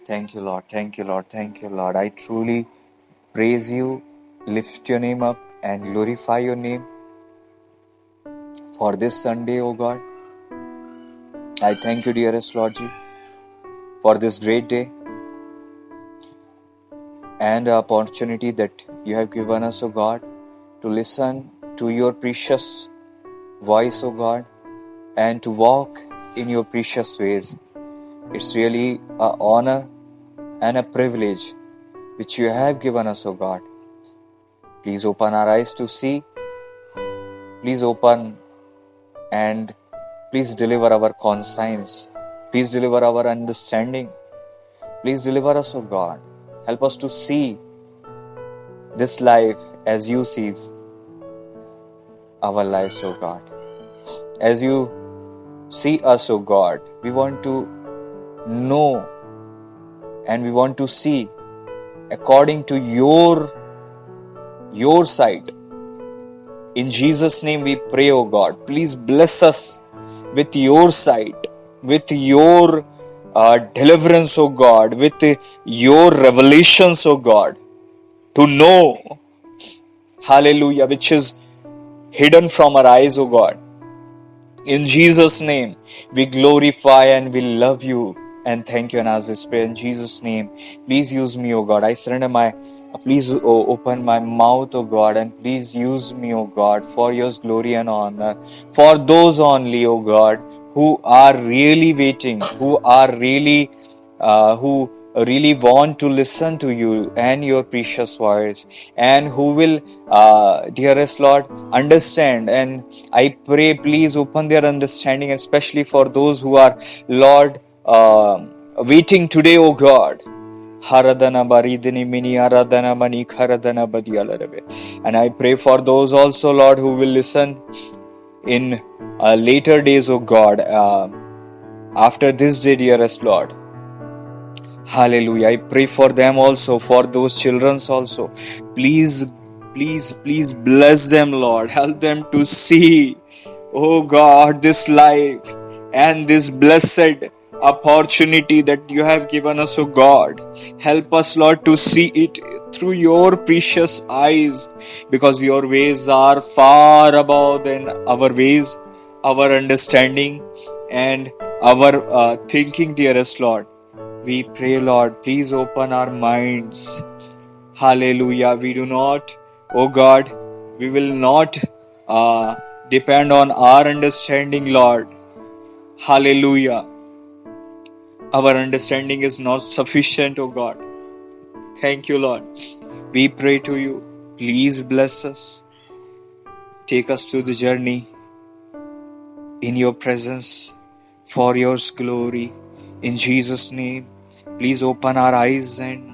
Thank you, Lord. Thank you, Lord. Thank you, Lord. I truly praise you, lift your name up, and glorify your name for this Sunday, O God. I thank you, dearest Lord Ji, for this great day and the opportunity that you have given us, O God, to listen to your precious voice, O God, and to walk in your precious ways. It's really an honor and a privilege which you have given us, O God. Please open our eyes to see. Please open and please deliver our conscience. Please deliver our understanding. Please deliver us, O God. Help us to see this life as you see our lives, O God. As you see us, O God, we want to know and we want to see according to your sight. In Jesus' name we pray, O God. Please bless us with your sight, with your deliverance, O God, with your revelations, O God, to know, hallelujah, which is hidden from our eyes, O God. In Jesus' name, we glorify and we love you and thank you and ask this prayer in Jesus' name. Please use me, O God. I surrender please open my mouth, O God, and please use me, O God, for your glory and honor. For those only, O God, who are really waiting, who really want to listen to you and your precious voice, and who will, dearest Lord, understand. And I pray, please open their understanding, especially for those who are, Lord, waiting today, O God. Haradana baridini mini aradana mani kharadana badiyalarave. And I pray for those also, Lord, who will listen in later days, O God, after this day, dearest Lord. Hallelujah. I pray for them also, for those children also. Please bless them, Lord. Help them to see, oh God, this life and this blessed opportunity that you have given us, oh God. Help us, Lord, to see it through your precious eyes, because your ways are far above than our ways, our understanding, and our thinking, dearest Lord. We pray, Lord, please open our minds. Hallelujah. We do not, oh God, we will not depend on our understanding, Lord. Hallelujah. Our understanding is not sufficient, oh God. Thank you, Lord. We pray to you. Please bless us. Take us to the journey in your presence for your glory. In Jesus' name, please open our eyes and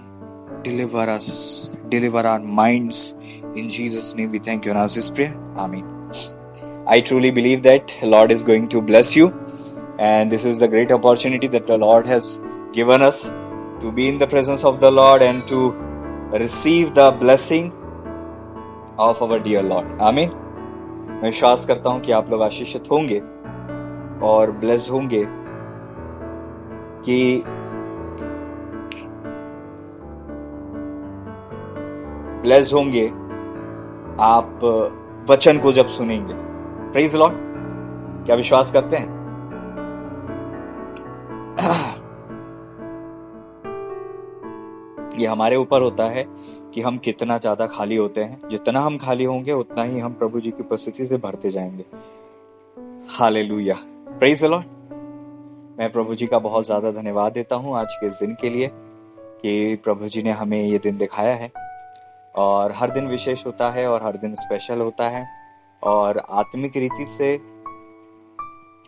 deliver us, deliver our minds. In Jesus' name, we thank you and ask this prayer. Amen. I truly believe that the Lord is going to bless you, and this is the great opportunity that the Lord has given us to be in the presence of the Lord and to receive the blessing of our dear Lord. Amen. मैं विश्वास करता हूं कि आप लोग आशीषित होंगे और ब्लेस्ड होंगे, कि ब्लेस्ड होंगे आप वचन को जब सुनेंगे. Praise the Lord. क्या विश्वास करते हैं? ये हमारे ऊपर होता है कि हम कितना ज्यादा खाली होते हैं. जितना हम खाली होंगे उतना ही हम प्रभु जी की उपस्थिति से भरते जाएंगे. हालेलुया. Praise the Lord. मैं प्रभु जी का बहुत ज्यादा धन्यवाद देता हूं आज के इस दिन के लिए, कि प्रभु जी ने हमें ये दिन दिखाया है. और हर दिन विशेष होता है और हर दिन स्पेशल होता है, और आत्मिक रीति से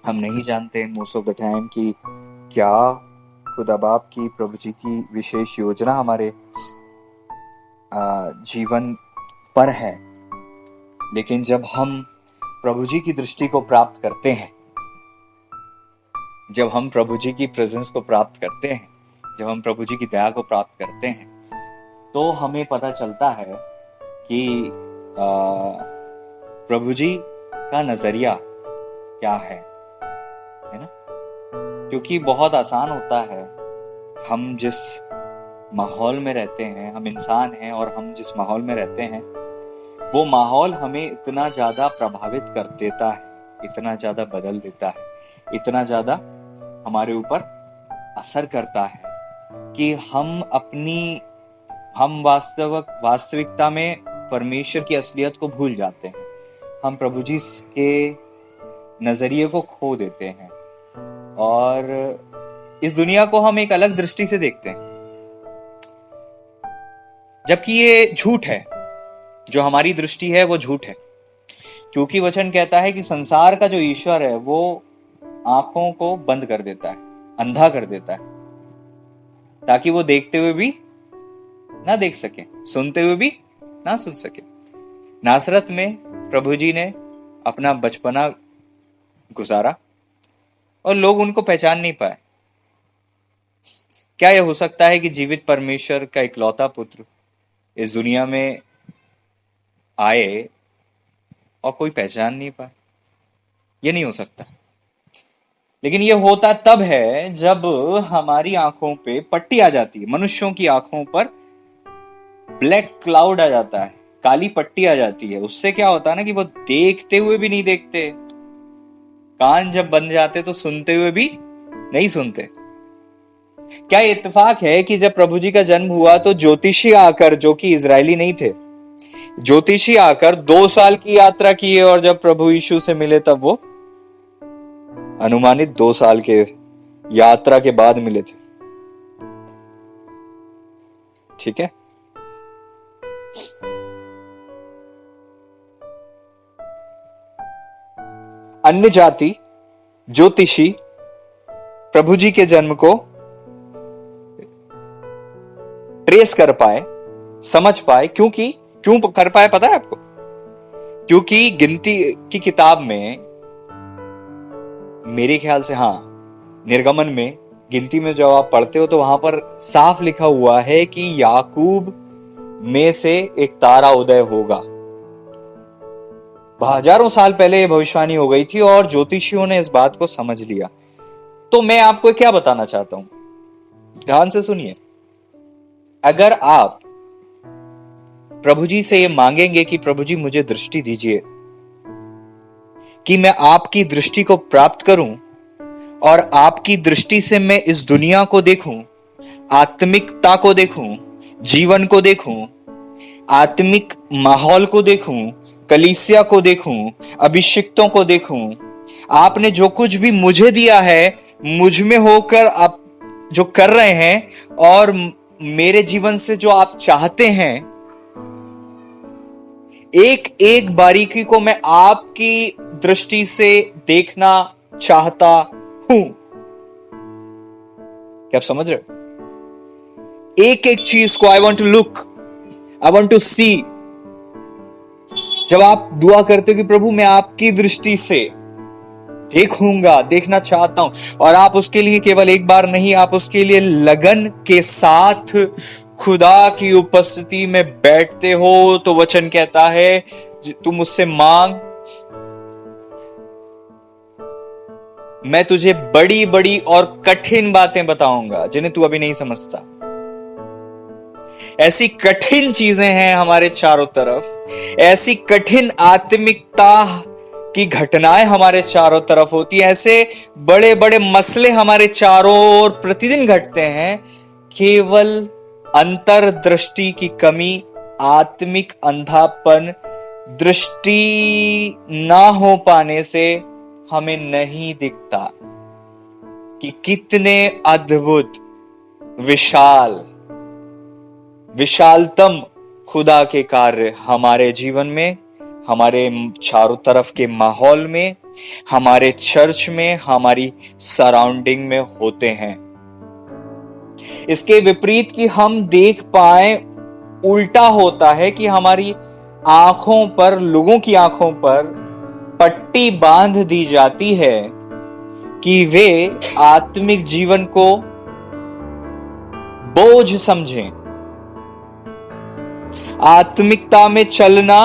हम नहीं जानते मोस्ट ऑफ द टाइम कि क्या खुदा बाप की, प्रभु जी की विशेष योजना हमारे जीवन पर है. लेकिन जब हम प्रभु जी की दृष्टि को प्राप्त करते हैं, जब हम प्रभु जी की प्रेजेंस को प्राप्त करते हैं, जब हम प्रभु जी की दया को प्राप्त करते हैं, तो हमें पता चलता है कि प्रभु जी का नजरिया क्या है ना. क्योंकि बहुत आसान होता है हम जिस माहौल में रहते हैं, हम इंसान हैं और हम जिस माहौल में रहते हैं, वो माहौल हमें इतना ज्यादा प्रभावित कर देता है, इतना ज्यादा बदल देता है, इतना ज्यादा हमारे ऊपर असर करता है कि हम वास्तविकता में परमेश्वर की असलियत को भूल जाते हैं। हम प्रभु जी के नजरिए को खो देते हैं और इस दुनिया को हम एक अलग दृष्टि से देखते हैं, जबकि ये झूठ है। जो हमारी दृष्टि है वो झूठ है, क्योंकि वचन कहता है कि संसार का जो ईश्वर है वो आंखों को बंद कर देता है, अंधा कर देता है, ताकि वो देखते हुए भी ना देख सके, सुनते हुए भी ना सुन सके। नासरत में प्रभु जी ने अपना बचपना गुजारा और लोग उनको पहचान नहीं पाए। क्या यह हो सकता है कि जीवित परमेश्वर का इकलौता पुत्र इस दुनिया में आए और कोई पहचान नहीं पाए? यह नहीं हो सकता। लेकिन यह होता तब है जब हमारी आंखों पे पट्टी आ जाती है। मनुष्यों की आंखों पर ब्लैक क्लाउड आ जाता है, काली पट्टी आ जाती है। उससे क्या होता है ना कि वो देखते हुए भी नहीं देखते, कान जब बन जाते तो सुनते हुए भी नहीं सुनते। क्या इत्तेफाक है कि जब प्रभु जी का जन्म हुआ तो ज्योतिषी आकर, जो कि इजरायली नहीं थे, ज्योतिषी आकर 2 साल की यात्रा किए और जब प्रभु यीशु से मिले तब वो अनुमानित 2 साल के यात्रा के बाद मिले थे। ठीक है। अन्य जाति ज्योतिषी प्रभु जी के जन्म को ट्रेस कर पाए, समझ पाए। क्यों कर पाए पता है आपको? क्योंकि गिनती की किताब में, मेरे ख्याल से निर्गमन में, गिनती में जब आप पढ़ते हो तो वहां पर साफ लिखा हुआ है कि याकूब में से एक तारा उदय होगा। हजारों साल पहले यह भविष्यवाणी हो गई थी और ज्योतिषियों ने इस बात को समझ लिया। तो मैं आपको क्या बताना चाहता हूं, ध्यान से सुनिए। अगर आप प्रभु जी से ये मांगेंगे कि प्रभु जी मुझे दृष्टि दीजिए, कि मैं आपकी दृष्टि को प्राप्त करूं और आपकी दृष्टि से मैं इस दुनिया को देखूं, आत्मिकता को देखूं, जीवन को देखूं, आत्मिक माहौल को देखूं, कलीसिया को देखूं, अभिषिक्तों को देखूं, आपने जो कुछ भी मुझे दिया है, मुझ में होकर आप जो कर रहे हैं और मेरे जीवन से जो आप चाहते हैं, एक एक बारीकी को मैं आपकी दृष्टि से देखना चाहता हूं। क्या आप समझ रहे हो? एक एक चीज को I want to look, I want to see. जब आप दुआ करते हो कि प्रभु मैं आपकी दृष्टि से देखूंगा, देखना चाहता हूं, और आप उसके लिए केवल एक बार नहीं, आप उसके लिए लगन के साथ खुदा की उपस्थिति में बैठते हो, तो वचन कहता है तू मुझसे मांग, मैं तुझे बड़ी बड़ी और कठिन बातें बताऊंगा जिन्हें तू अभी नहीं समझता। ऐसी कठिन चीजें हैं हमारे चारों तरफ, ऐसी कठिन आत्मिकता की घटनाएं हमारे चारों तरफ होती है, ऐसे बड़े बड़े मसले हमारे चारों ओर प्रतिदिन घटते हैं। केवल अंतर्दृष्टि की कमी, आत्मिक अंधापन, दृष्टि ना हो पाने से हमें नहीं दिखता कि कितने अद्भुत, विशालतम खुदा के कार्य हमारे जीवन में, हमारे चारों तरफ के माहौल में, हमारे चर्च में, हमारी सराउंडिंग में होते हैं। इसके विपरीत कि हम देख पाए, उल्टा होता है कि हमारी आंखों पर, लोगों की आंखों पर पट्टी बांध दी जाती है कि वे आत्मिक जीवन को बोझ समझें, आत्मिकता में चलना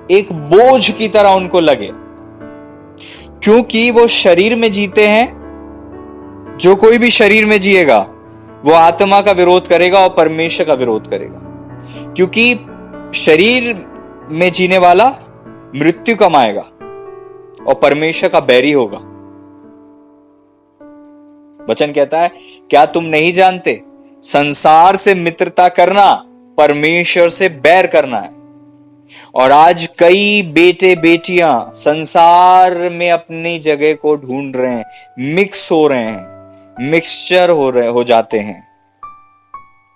एक बोझ की तरह उनको लगे। क्योंकि वो शरीर में जीते हैं। जो कोई भी शरीर में जिएगा वो आत्मा का विरोध करेगा और परमेश्वर का विरोध करेगा, क्योंकि शरीर में जीने वाला मृत्यु कमाएगा और परमेश्वर का बैरी होगा। वचन कहता है, क्या तुम नहीं जानते, संसार से मित्रता करना परमेश्वर से बैर करना है। और आज कई बेटे बेटियां संसार में अपनी जगह को ढूंढ रहे हैं, मिक्स हो रहे हैं, मिक्सचर हो जाते हैं,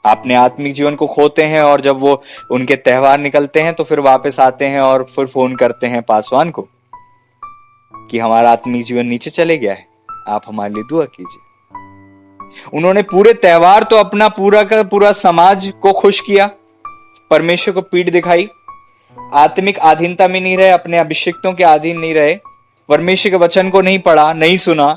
अपने आत्मिक जीवन को खोते हैं। और जब वो उनके त्योहार निकलते हैं तो फिर वापस आते हैं और फिर फोन करते हैं पासवान को कि हमारा आत्मिक जीवन नीचे चले गया है, आप हमारे लिए दुआ कीजिए। उन्होंने पूरे त्योहार तो अपना पूरा का पूरा समाज को खुश किया, परमेश्वर को पीठ दिखाई, आत्मिक अधीनता में नहीं रहे, अपने अभिषिक्तों के अधीन नहीं रहे, परमेश्वर के वचन को नहीं पढ़ा, नहीं सुना।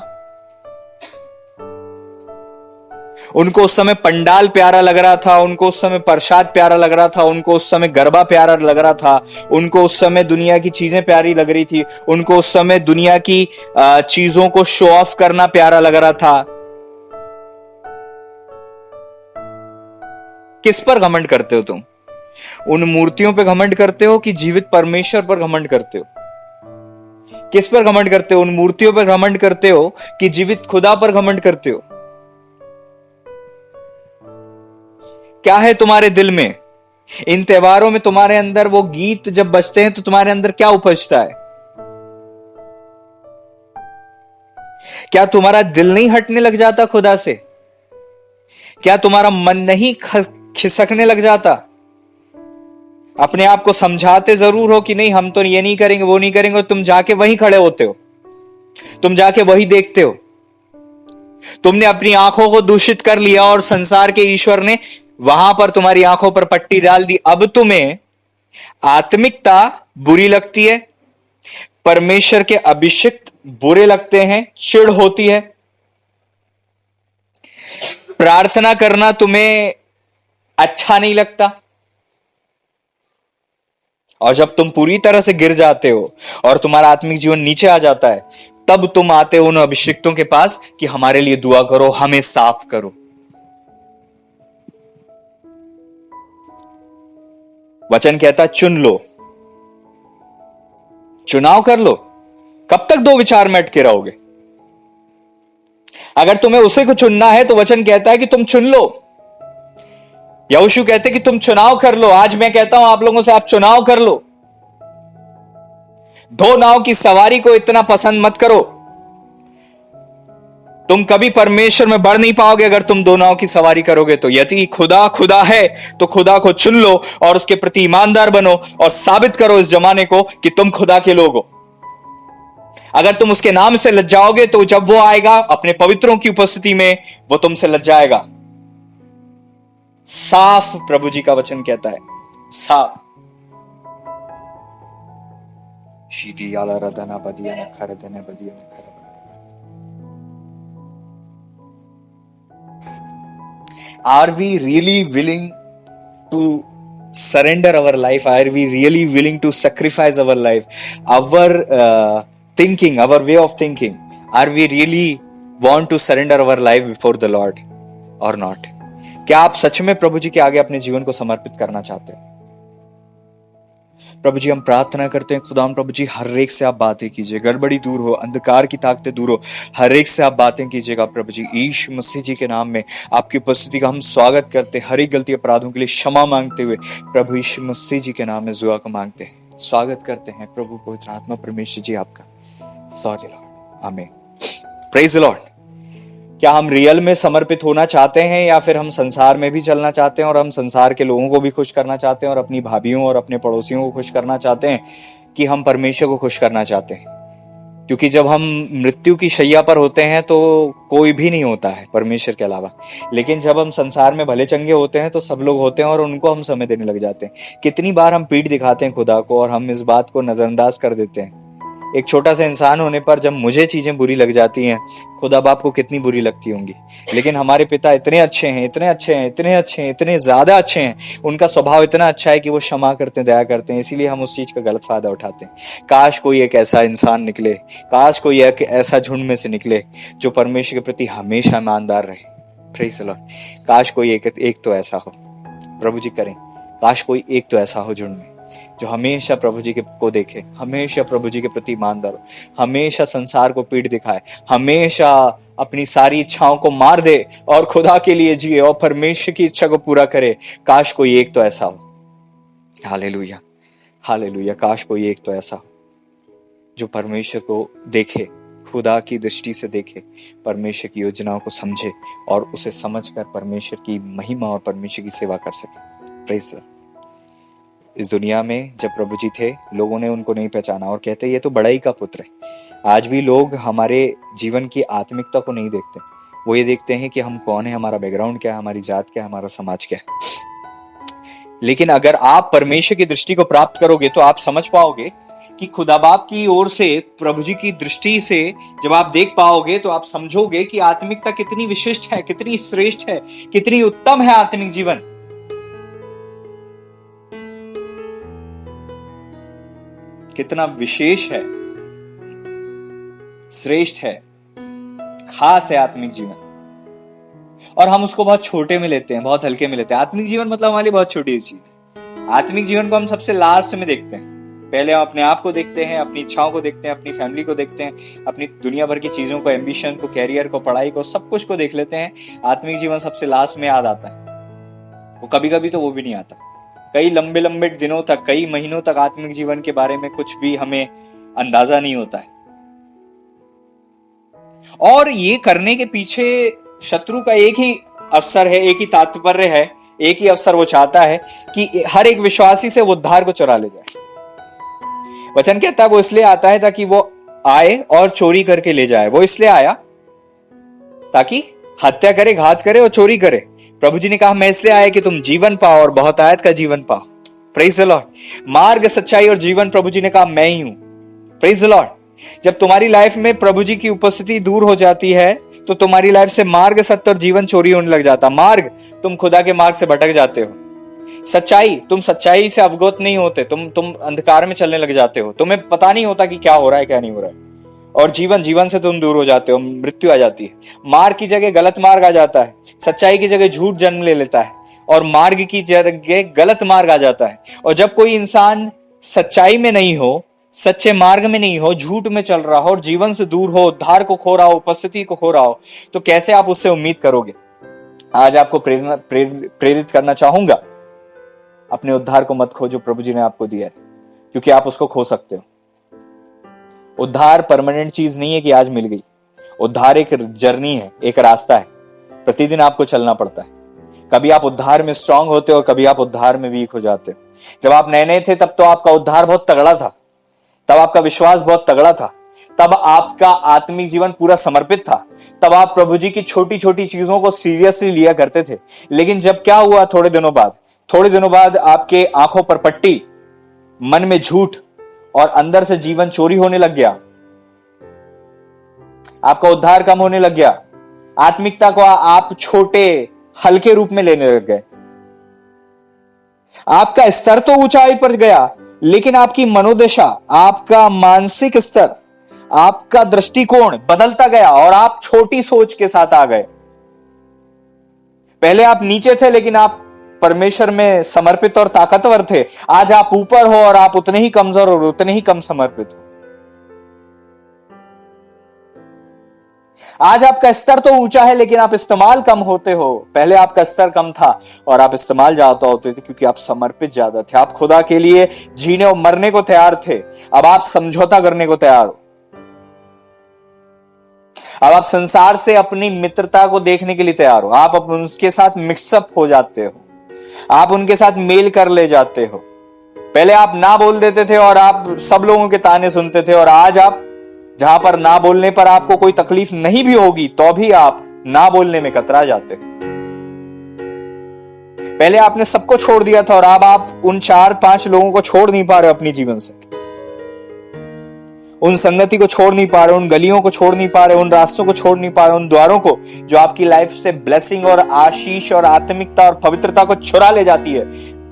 उनको उस समय पंडाल प्यारा लग रहा था, उनको उस समय प्रसाद प्यारा लग रहा था, उनको उस समय गरबा प्यारा लग रहा था, उनको उस समय दुनिया की चीजें प्यारी लग रही थी, उनको उस समय दुनिया की चीजों को शो ऑफ करना प्यारा लग रहा था। किस पर घमंड करते हो तुम? उन मूर्तियों पर घमंड करते हो कि जीवित परमेश्वर पर घमंड करते हो? किस पर घमंड करते हो? उन मूर्तियों पर घमंड करते हो कि जीवित खुदा पर घमंड करते हो? क्या है तुम्हारे दिल में? इन त्योहारों में तुम्हारे अंदर वो गीत जब बजते हैं तो तुम्हारे अंदर क्या उपजता है? क्या तुम्हारा दिल नहीं हटने लग जाता खुदा से? क्या तुम्हारा मन नहीं खिसकने लग जाता? अपने आप को समझाते जरूर हो कि नहीं हम तो ये नहीं करेंगे, वो नहीं करेंगे, तुम जाके वहीं खड़े होते हो, तुम जाके वही देखते हो। तुमने अपनी आंखों को दूषित कर लिया और संसार के ईश्वर ने वहां पर तुम्हारी आंखों पर पट्टी डाल दी। अब तुम्हें आत्मिकता बुरी लगती है, परमेश्वर के अभिषिक्त बुरे लगते हैं, चिढ़ होती है, प्रार्थना करना तुम्हें अच्छा नहीं लगता। और जब तुम पूरी तरह से गिर जाते हो और तुम्हारा आत्मिक जीवन नीचे आ जाता है, तब तुम आते हो उन अभिषिक्तों के पास कि हमारे लिए दुआ करो, हमें साफ करो। वचन कहता चुन लो, चुनाव कर लो। कब तक दो विचार में अटके रहोगे? अगर तुम्हें उसे को चुनना है तो वचन कहता है कि तुम चुन लो। यहोशू कहते कि तुम चुनाव कर लो। आज मैं कहता हूं आप लोगों से, आप चुनाव कर लो। दो नाव की सवारी को इतना पसंद मत करो। तुम कभी परमेश्वर में बढ़ नहीं पाओगे अगर तुम दो नाव की सवारी करोगे तो। यदि खुदा खुदा है तो खुदा को चुन लो और उसके प्रति ईमानदार बनो और साबित करो इस जमाने को कि तुम खुदा के लोग हो। अगर तुम उसके नाम से लज्जाओगे तो जब वो आएगा अपने पवित्रों की उपस्थिति में, वो तुमसे लज्जाएगा। साफ प्रभु जी का वचन कहता है, साफ। शीदी आला रदना बदिया न खर दने बदिया न खर। Are we really willing to surrender our life? Are we really willing to sacrifice our life? Our thinking, our way of thinking. Are we really want to surrender our life before the Lord or not? क्या आप सच में प्रभु जी के आगे अपने जीवन को समर्पित करना चाहते हो? प्रभु जी हम प्रार्थना करते हैं, खुदा प्रभु जी हर एक से आप बातें कीजिए, गड़बड़ी दूर हो, अंधकार की ताकतें दूर हो, हर एक से आप बातें कीजिएगा प्रभु जी। यीशु मसीह जी के नाम में आपकी उपस्थिति का हम स्वागत करते हैं। हर एक गलती अपराधों के लिए क्षमा मांगते हुए प्रभु यीशु मसीह जी के नाम में दुआ को मांगते हैं, स्वागत करते हैं प्रभु पवित्र आत्मा परमेश्वर जी आपका। सॉरी लॉर्ड, आमीन, प्रेज द लॉर्ड। क्या हम रियल में समर्पित होना चाहते हैं या फिर हम संसार में भी चलना चाहते हैं और हम संसार के लोगों को भी खुश करना चाहते हैं और अपनी भाभियों और अपने पड़ोसियों को खुश करना चाहते हैं, कि हम परमेश्वर को खुश करना चाहते हैं? क्योंकि जब हम मृत्यु की शैया पर होते हैं तो कोई भी नहीं होता है परमेश्वर के अलावा, लेकिन जब हम संसार में भले चंगे होते हैं तो सब लोग होते हैं और उनको हम समय देने लग जाते हैं। कितनी बार हम पीठ दिखाते हैं खुदा को और हम इस बात को नजरअंदाज कर देते हैं एक छोटा सा इंसान होने पर जब मुझे चीजें बुरी लग जाती हैं, खुदा बाप को कितनी बुरी लगती होंगी। लेकिन हमारे पिता इतने अच्छे हैं, इतने अच्छे हैं, इतने अच्छे हैं, इतने ज्यादा अच्छे हैं, उनका स्वभाव इतना अच्छा है कि वो क्षमा करते हैं, दया करते हैं, इसीलिए हम उस चीज का गलत फायदा उठाते हैं। काश कोई एक ऐसा इंसान निकले, काश कोई एक ऐसा झुंड में से निकले जो परमेश्वर के प्रति हमेशा ईमानदार रहे। Praise the Lord. काश कोई एक तो ऐसा हो, प्रभु जी करें। काश कोई एक तो ऐसा हो झुंड में जो हमेशा प्रभु जी को देखे, हमेशा प्रभु जी के प्रति ईमानदार हो, हमेशा संसार को पीठ दिखाए, हमेशा अपनी सारी इच्छाओं को मार दे और खुदा के लिए जिए और परमेश्वर की इच्छा को पूरा करे। काश कोई एक तो ऐसा हो। Hallelujah, hallelujah. काश कोई एक तो ऐसा हो जो परमेश्वर को देखे, खुदा की दृष्टि से देखे, परमेश्वर की योजनाओं को समझे और उसे समझकर परमेश्वर की महिमा और परमेश्वर की सेवा कर सके। Praise the Lord. इस दुनिया में जब प्रभु जी थे, लोगों ने उनको नहीं पहचाना और कहते ये तो बड़ाई का पुत्र है। आज भी लोग हमारे जीवन की आत्मिकता को नहीं देखते, वो ये देखते हैं कि हम कौन है, हमारा बैकग्राउंड क्या है, हमारी जात क्या है, हमारा समाज क्या है। लेकिन अगर आप परमेश्वर की दृष्टि को प्राप्त करोगे तो आप समझ पाओगे कि खुदा बाप की ओर से, प्रभु जी की दृष्टि से जब आप देख पाओगे तो आप समझोगे कि आत्मिकता कितनी विशिष्ट है, कितनी श्रेष्ठ है, कितनी उत्तम है आत्मिक जीवन। कितना विशेष है, श्रेष्ठ है, खास है आत्मिक जीवन। और हम उसको बहुत छोटे में लेते हैं, बहुत हल्के में लेते हैं। आत्मिक जीवन मतलब हमारे लिए बहुत छोटी चीज है। आत्मिक जीवन को हम सबसे लास्ट में देखते हैं। पहले हम अपने आप को देखते हैं, अपनी इच्छाओं को देखते हैं, अपनी फैमिली को देखते हैं, अपनी दुनिया भर की चीजों को, एम्बिशन को, कैरियर को, पढ़ाई को, सब कुछ को देख लेते हैं। आत्मिक जीवन सबसे लास्ट में याद आता है। वो कभी कभी तो वो भी नहीं आता। कई लंबे लंबे दिनों तक, कई महीनों तक आत्मिक जीवन के बारे में कुछ भी हमें अंदाजा नहीं होता है। और ये करने के पीछे शत्रु का एक ही अवसर है, एक ही तात्पर्य है, एक ही अवसर वो चाहता है कि हर एक विश्वासी से वो उद्धार को चुरा ले जाए। वचन कहता है वो इसलिए आता है ताकि वो आए और चोरी करके ले जाए। वो इसलिए आया ताकि हत्या करे, घात करे और चोरी करे। प्रभु जी ने कहा मैं इसलिए आया कि तुम जीवन पाओ और बहुतायत का जीवन पाओ। Praise the Lord. मार्ग, सच्चाई और जीवन, प्रभु जी ने कहा मैं ही हूं। Praise the Lord. जब तुम्हारी लाइफ में प्रभु जी की उपस्थिति दूर हो जाती है तो तुम्हारी लाइफ से मार्ग, सत्य और जीवन चोरी होने लग जाता। मार्ग, तुम खुदा के मार्ग से भटक जाते हो। सच्चाई, तुम सच्चाई से अवगत नहीं होते, तुम अंधकार में चलने लग जाते हो, तुम्हें पता नहीं होता कि क्या हो रहा है, क्या नहीं हो रहा है। और जीवन से तुम दूर हो जाते हो, मृत्यु आ जाती है। मार्ग की जगह गलत मार्ग आ जाता है, सच्चाई की जगह झूठ जन्म ले लेता है और मार्ग की जगह गलत मार्ग आ जाता है। और जब कोई इंसान सच्चाई में नहीं हो, सच्चे मार्ग में नहीं हो, झूठ में चल रहा हो और जीवन से दूर हो, उद्धार को खो रहा हो, उपस्थिति को खो रहा हो, तो कैसे आप उससे उम्मीद करोगे? आज आपको प्रेरित करना चाहूंगा, अपने उद्धार को मत खो जो प्रभु जी ने आपको दिया है, क्योंकि आप उसको खो सकते हो। उद्धार परमानेंट चीज नहीं है कि आज मिल गई। उद्धार एक जर्नी है, एक रास्ता है, प्रतिदिन आपको चलना पड़ता है। कभी आप उद्धार में स्ट्रांग होते हो, कभी आप उद्धार में वीक हो जाते हो। जब आप नए नए थे तब तो आपका उद्धार बहुत तगड़ा था, तब आपका विश्वास बहुत तगड़ा था, तब आपका आत्मिक जीवन पूरा समर्पित था, तब आप प्रभु जी की छोटी छोटी चीजों को सीरियसली लिया करते थे। लेकिन जब क्या हुआ, थोड़े दिनों बाद आपके आंखों पर पट्टी, मन में झूठ और अंदर से जीवन चोरी होने लग गया, आपका उद्धार कम होने लग गया, आत्मिकता को आप छोटे हल्के रूप में लेने लग गए। आपका स्तर तो ऊंचाई पर गया, लेकिन आपकी मनोदशा, आपका मानसिक स्तर, आपका दृष्टिकोण बदलता गया और आप छोटी सोच के साथ आ गए। पहले आप नीचे थे लेकिन आप परमेश्वर में समर्पित और ताकतवर थे। आज आप ऊपर हो और आप उतने ही कमजोर और उतने ही कम समर्पित हो। आज आपका स्तर तो ऊंचा है लेकिन आप इस्तेमाल कम होते हो। पहले आपका स्तर कम था और आप इस्तेमाल ज्यादा होते थे क्योंकि आप समर्पित ज्यादा थे। आप खुदा के लिए जीने और मरने को तैयार थे। अब आप समझौता करने को तैयार हो। अब आप संसार से अपनी मित्रता को देखने के लिए तैयार हो। आप उनके साथ मिक्सअप हो जाते हो, आप उनके साथ मेल कर ले जाते हो। पहले आप ना बोल देते थे और आप सब लोगों के ताने सुनते थे, और आज आप जहां पर ना बोलने पर आपको कोई तकलीफ नहीं भी होगी तो भी आप ना बोलने में कतरा जाते। पहले आपने सबको छोड़ दिया था और अब आप उन 4-5 लोगों को छोड़ नहीं पा रहे अपनी जीवन से। उन संगति को छोड़ नहीं पा रहे, उन गलियों को छोड़ नहीं पा रहे, उन रास्तों को छोड़ नहीं पा रहे, उन द्वारों को जो आपकी लाइफ से ब्लेसिंग और आशीष और आत्मिकता और पवित्रता को चुरा ले जाती है,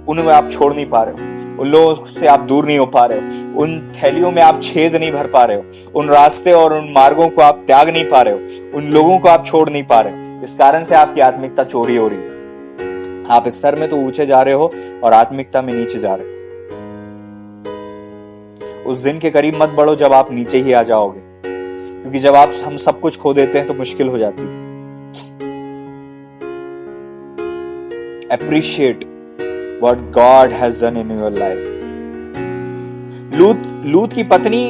उनमें आप छोड़ नहीं पा रहे हो। उन लोगों से आप दूर नहीं हो पा रहे हो, उन थैलियों में आप छेद नहीं भर पा रहे हो, उन रास्ते और उन मार्गों को आप त्याग नहीं पा रहे हो, उन लोगों को आप छोड़ नहीं पा रहे हो। इस कारण से आपकी आत्मिकता चोरी हो रही है। आप स्तर में तो ऊंचे जा रहे हो और आत्मिकता में नीचे जा रहे हो। उस दिन के करीब मत बढ़ो जब आप नीचे ही आ जाओगे, क्योंकि जब हम सब कुछ खो देते हैं तो मुश्किल हो जाती है। Appreciate what God has done in your life. लूत की पत्नी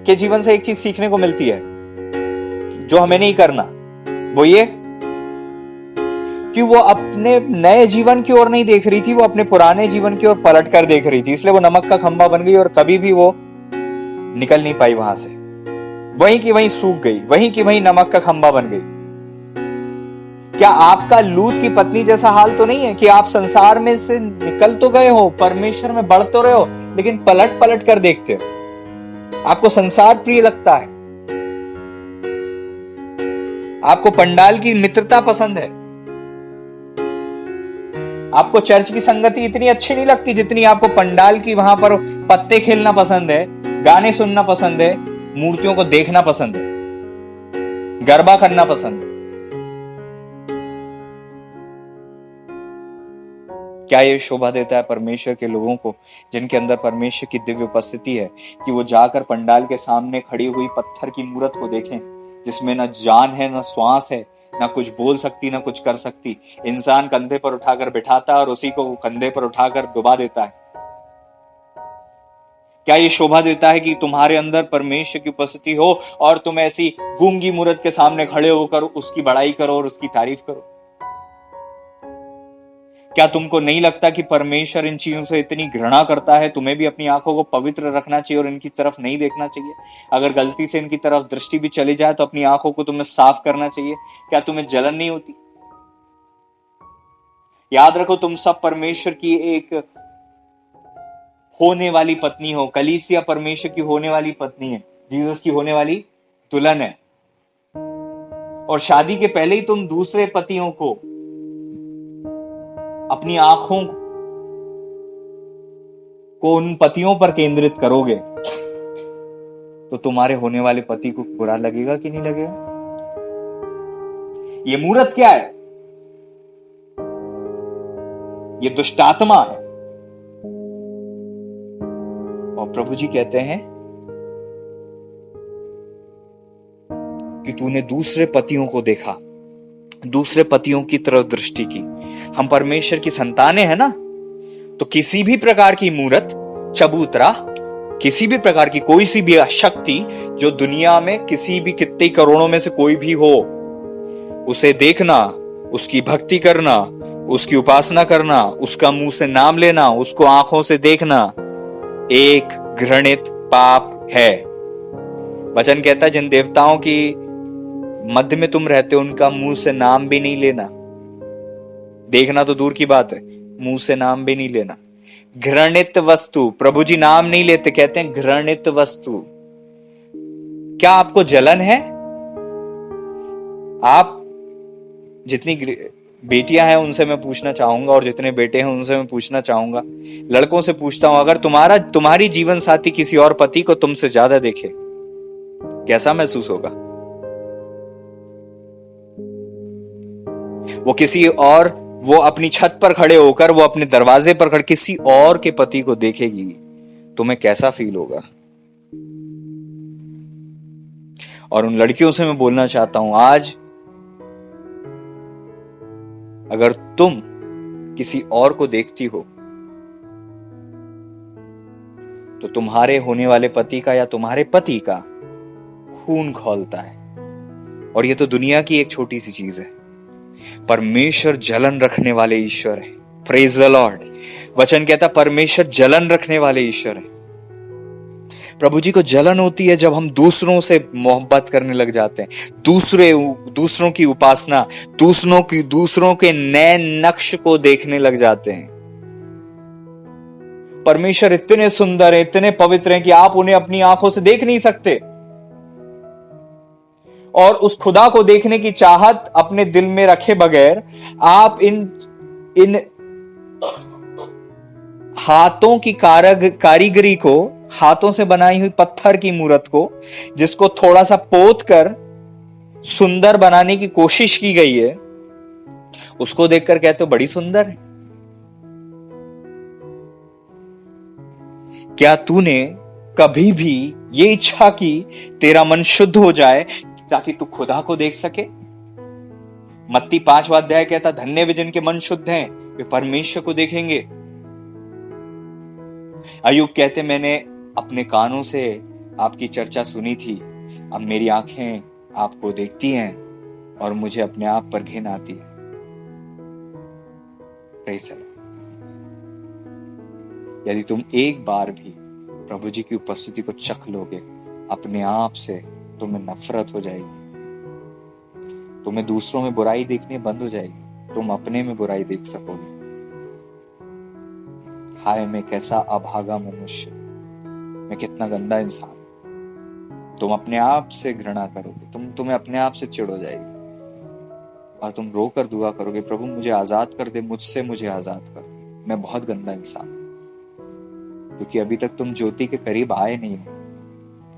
के जीवन से एक चीज सीखने को मिलती है जो हमें नहीं करना, वो ये कि वो अपने नए जीवन की ओर नहीं देख रही थी, वो अपने पुराने जीवन की ओर पलट कर देख रही थी। इसलिए वो नमक का खंभा बन गई और कभी भी वो निकल नहीं पाई वहां से। वहीं की वहीं सूख गई, वहीं की वहीं नमक का खंभा बन गई। क्या आपका लूत की पत्नी जैसा हाल तो नहीं है कि आप संसार में से निकल तो गए हो, परमेश्वर में बढ़ तो रहे हो, लेकिन पलट पलट कर देखते हो। आपको संसार प्रिय लगता है, आपको पंडाल की मित्रता पसंद है, आपको चर्च की संगति इतनी अच्छी नहीं लगती जितनी आपको पंडाल की वहां पर पत्ते खेलना पसंद है, गाने सुनना पसंद है, मूर्तियों को देखना पसंद है, गरबा करना पसंद है। क्या ये शोभा देता है परमेश्वर के लोगों को जिनके अंदर परमेश्वर की दिव्य उपस्थिति है कि वो जाकर पंडाल के सामने खड़ी हुई पत्थर की मूर्त को देखें जिसमें ना जान है, ना श्वास है, ना कुछ बोल सकती, ना कुछ कर सकती। इंसान कंधे पर उठाकर बिठाता है और उसी को कंधे पर उठाकर डुबा देता है। क्या ये शोभा देता है कि तुम्हारे अंदर परमेश्वर की उपस्थिति हो और तुम ऐसी गूंगी मूर्त के सामने खड़े होकर उसकी बड़ाई करो और उसकी तारीफ करो? क्या तुमको नहीं लगता कि परमेश्वर इन चीजों से इतनी घृणा करता है? तुम्हें भी अपनी आंखों को पवित्र रखना चाहिए और इनकी तरफ नहीं देखना चाहिए। अगर गलती से इनकी तरफ दृष्टि भी चली जाए तो अपनी आंखों को तुम्हें साफ करना चाहिए। क्या तुम्हें जलन नहीं होती? याद रखो, तुम सब परमेश्वर की एक होने वाली पत्नी हो। कलीसिया परमेश्वर की होने वाली पत्नी है, जीसस की होने वाली दुल्हन है। और शादी के पहले ही तुम दूसरे पतियों को अपनी आंखों को उन पतियों पर केंद्रित करोगे तो तुम्हारे होने वाले पति को बुरा लगेगा कि नहीं लगेगा? ये मूर्त क्या है? ये दुष्ट आत्मा है। और प्रभु जी कहते हैं कि तूने दूसरे पतियों को देखा, दूसरे पतियों की तरफ दृष्टि की। हम परमेश्वर की संतानें हैं ना, तो किसी भी प्रकार की मूर्त, चबूतरा, किसी भी प्रकार की कोई सी भी शक्ति जो दुनिया में किसी भी कितने करोड़ों में से कोई भी हो, उसे देखना, उसकी भक्ति करना, उसकी उपासना करना, उसका मुंह से नाम लेना, उसको आंखों से देखना एक घृणित पाप है। वचन कहता है जिन देवताओं की मध्य में तुम रहते हो उनका मुंह से नाम भी नहीं लेना। देखना तो दूर की बात है, मुंह से नाम भी नहीं लेना। घृणित वस्तु, प्रभु जी नाम नहीं लेते, कहते हैं घृणित वस्तु। क्या आपको जलन है? आप जितनी बेटियां हैं उनसे मैं पूछना चाहूंगा और जितने बेटे हैं उनसे मैं पूछना चाहूंगा, लड़कों से पूछता हूं, अगर तुम्हारी जीवन साथी किसी और पति को तुमसे ज्यादा देखे, कैसा महसूस होगा? वो अपनी छत पर खड़े होकर, वो अपने दरवाजे पर खड़े किसी और के पति को देखेगी, तुम्हें कैसा फील होगा? और उन लड़कियों से मैं बोलना चाहता हूं, आज अगर तुम किसी और को देखती हो तो तुम्हारे होने वाले पति का या तुम्हारे पति का खून खौलता है। और ये तो दुनिया की एक छोटी सी चीज है। परमेश्वर जलन रखने वाले ईश्वर है। Praise the Lord. वचन कहता परमेश्वर जलन रखने वाले ईश्वर है। प्रभु जी को जलन होती है जब हम दूसरों से मोहब्बत करने लग जाते हैं, दूसरों की उपासना, दूसरों के नए नक्श को देखने लग जाते हैं। परमेश्वर इतने सुंदर हैं, इतने पवित्र हैं कि आप उन्हें अपनी आंखों से देख नहीं सकते। और उस खुदा को देखने की चाहत अपने दिल में रखे बगैर आप इन हाथों की कारीगरी को, हाथों से बनाई हुई पत्थर की मूर्त को, जिसको थोड़ा सा पोत कर सुंदर बनाने की कोशिश की गई है, उसको देखकर कहते हो बड़ी सुंदर है। क्या तूने कभी भी ये इच्छा की तेरा मन शुद्ध हो जाए ताकि तू खुदा को देख सके? मत्ती 5वां अध्याय कहता, धन्य वे जिनके मन शुद्ध हैं, वे परमेश्वर को देखेंगे। अय्यूब कहते, मैंने अपने कानों से आपकी चर्चा सुनी थी, अब मेरी आंखें आपको देखती हैं और मुझे अपने आप पर घिन आती है। यदि तुम एक बार भी प्रभु जी की उपस्थिति को चख लोगे, अपने आप से तुम्हें नफरत हो जाएगी, तुम्हें दूसरों में बुराई देखनी बंद हो जाएगी, तुम अपने में बुराई देख सकोगे। हाय मैं कैसा अभागा मनुष्य, मैं कितना गंदा इंसान। तुम अपने आप से घृणा करोगे, तुम्हें अपने आप से चिढ़ हो जाएगी और तुम रो कर दुआ करोगे, प्रभु मुझे आजाद कर दे, मुझे आजाद कर दे, मैं बहुत गंदा इंसान। क्योंकि अभी तक तुम ज्योति के करीब आए नहीं हो,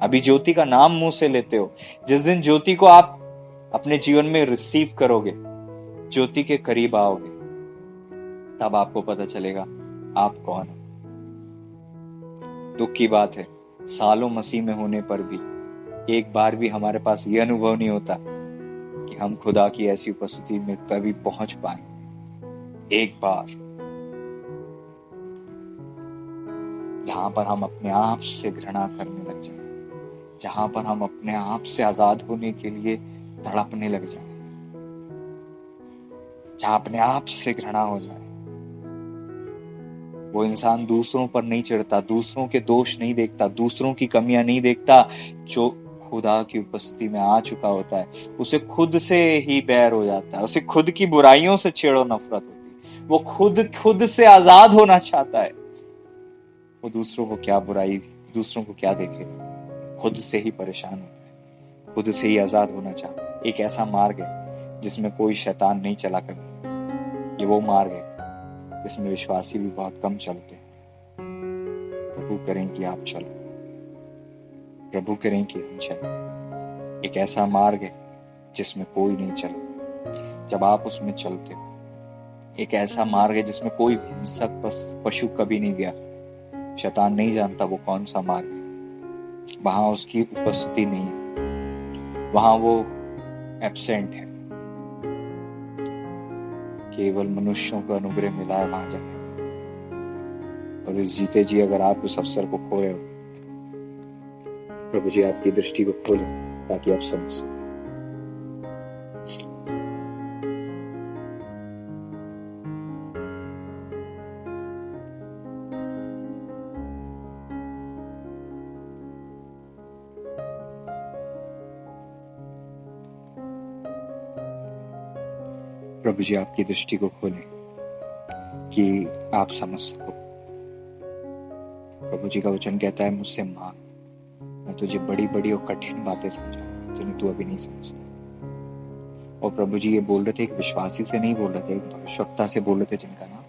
अभी ज्योति का नाम मुंह से लेते हो। जिस दिन ज्योति को आप अपने जीवन में रिसीव करोगे, ज्योति के करीब आओगे, तब आपको पता चलेगा आप कौन हो। दुख की बात है, सालों मसीह में होने पर भी एक बार भी हमारे पास यह अनुभव नहीं होता कि हम खुदा की ऐसी उपस्थिति में कभी पहुंच पाए। एक बार जहां पर हम अपने आप से घृणा करने लग जाए, जहां पर हम अपने आप से आजाद होने के लिए तड़पने लग जाए, जहां अपने आप से घृणा हो जाए, वो इंसान दूसरों पर नहीं चिढ़ता, दूसरों के दोष नहीं देखता, दूसरों की कमियां नहीं देखता। जो खुदा की उपस्थिति में आ चुका होता है, उसे खुद से ही बैर हो जाता है, उसे खुद की बुराइयों से चिढ़ और नफरत होती है। वो खुद से आजाद होना चाहता है। वो दूसरों को क्या बुराई, दूसरों को क्या देखे, खुद से ही परेशान होता है, खुद से ही आजाद होना चाहता है। एक ऐसा मार्ग है जिसमें कोई शैतान नहीं चला करता। ये वो मार्ग है जिसमें विश्वासी भी बहुत कम चलते हैं। प्रभु करें कि आप चलो, प्रभु करें कि हम चलें। एक ऐसा मार्ग है जिसमें कोई नहीं चला, जब आप उसमें चलते हो। एक ऐसा मार्ग है जिसमें कोई हिंसक पशु कभी नहीं गया। शैतान नहीं जानता वो कौन सा मार्ग है, वहां उसकी उपस्थिति नहीं है, वहां वो एब्सेंट है। केवल मनुष्यों को अनुग्रह मिला है वहां जाने। और इस जीते जी अगर आप उस अवसर को खो रहे हो, प्रभु जी आपकी दृष्टि को खोले ताकि आप समझ सकें। प्रभु जी आपकी दृष्टि को खोले कि आप समझ सको। प्रभु जी का वचन कहता है, मुझसे मांग, मैं तुझे बड़ी बड़ी और कठिन बातें समझाऊंगा जिन्हें तू अभी नहीं समझता। और प्रभु जी ये बोल रहे थे, एक विश्वासी से नहीं बोल रहे थे, एक भविष्यवक्ता से बोल रहे थे, जिनका नाम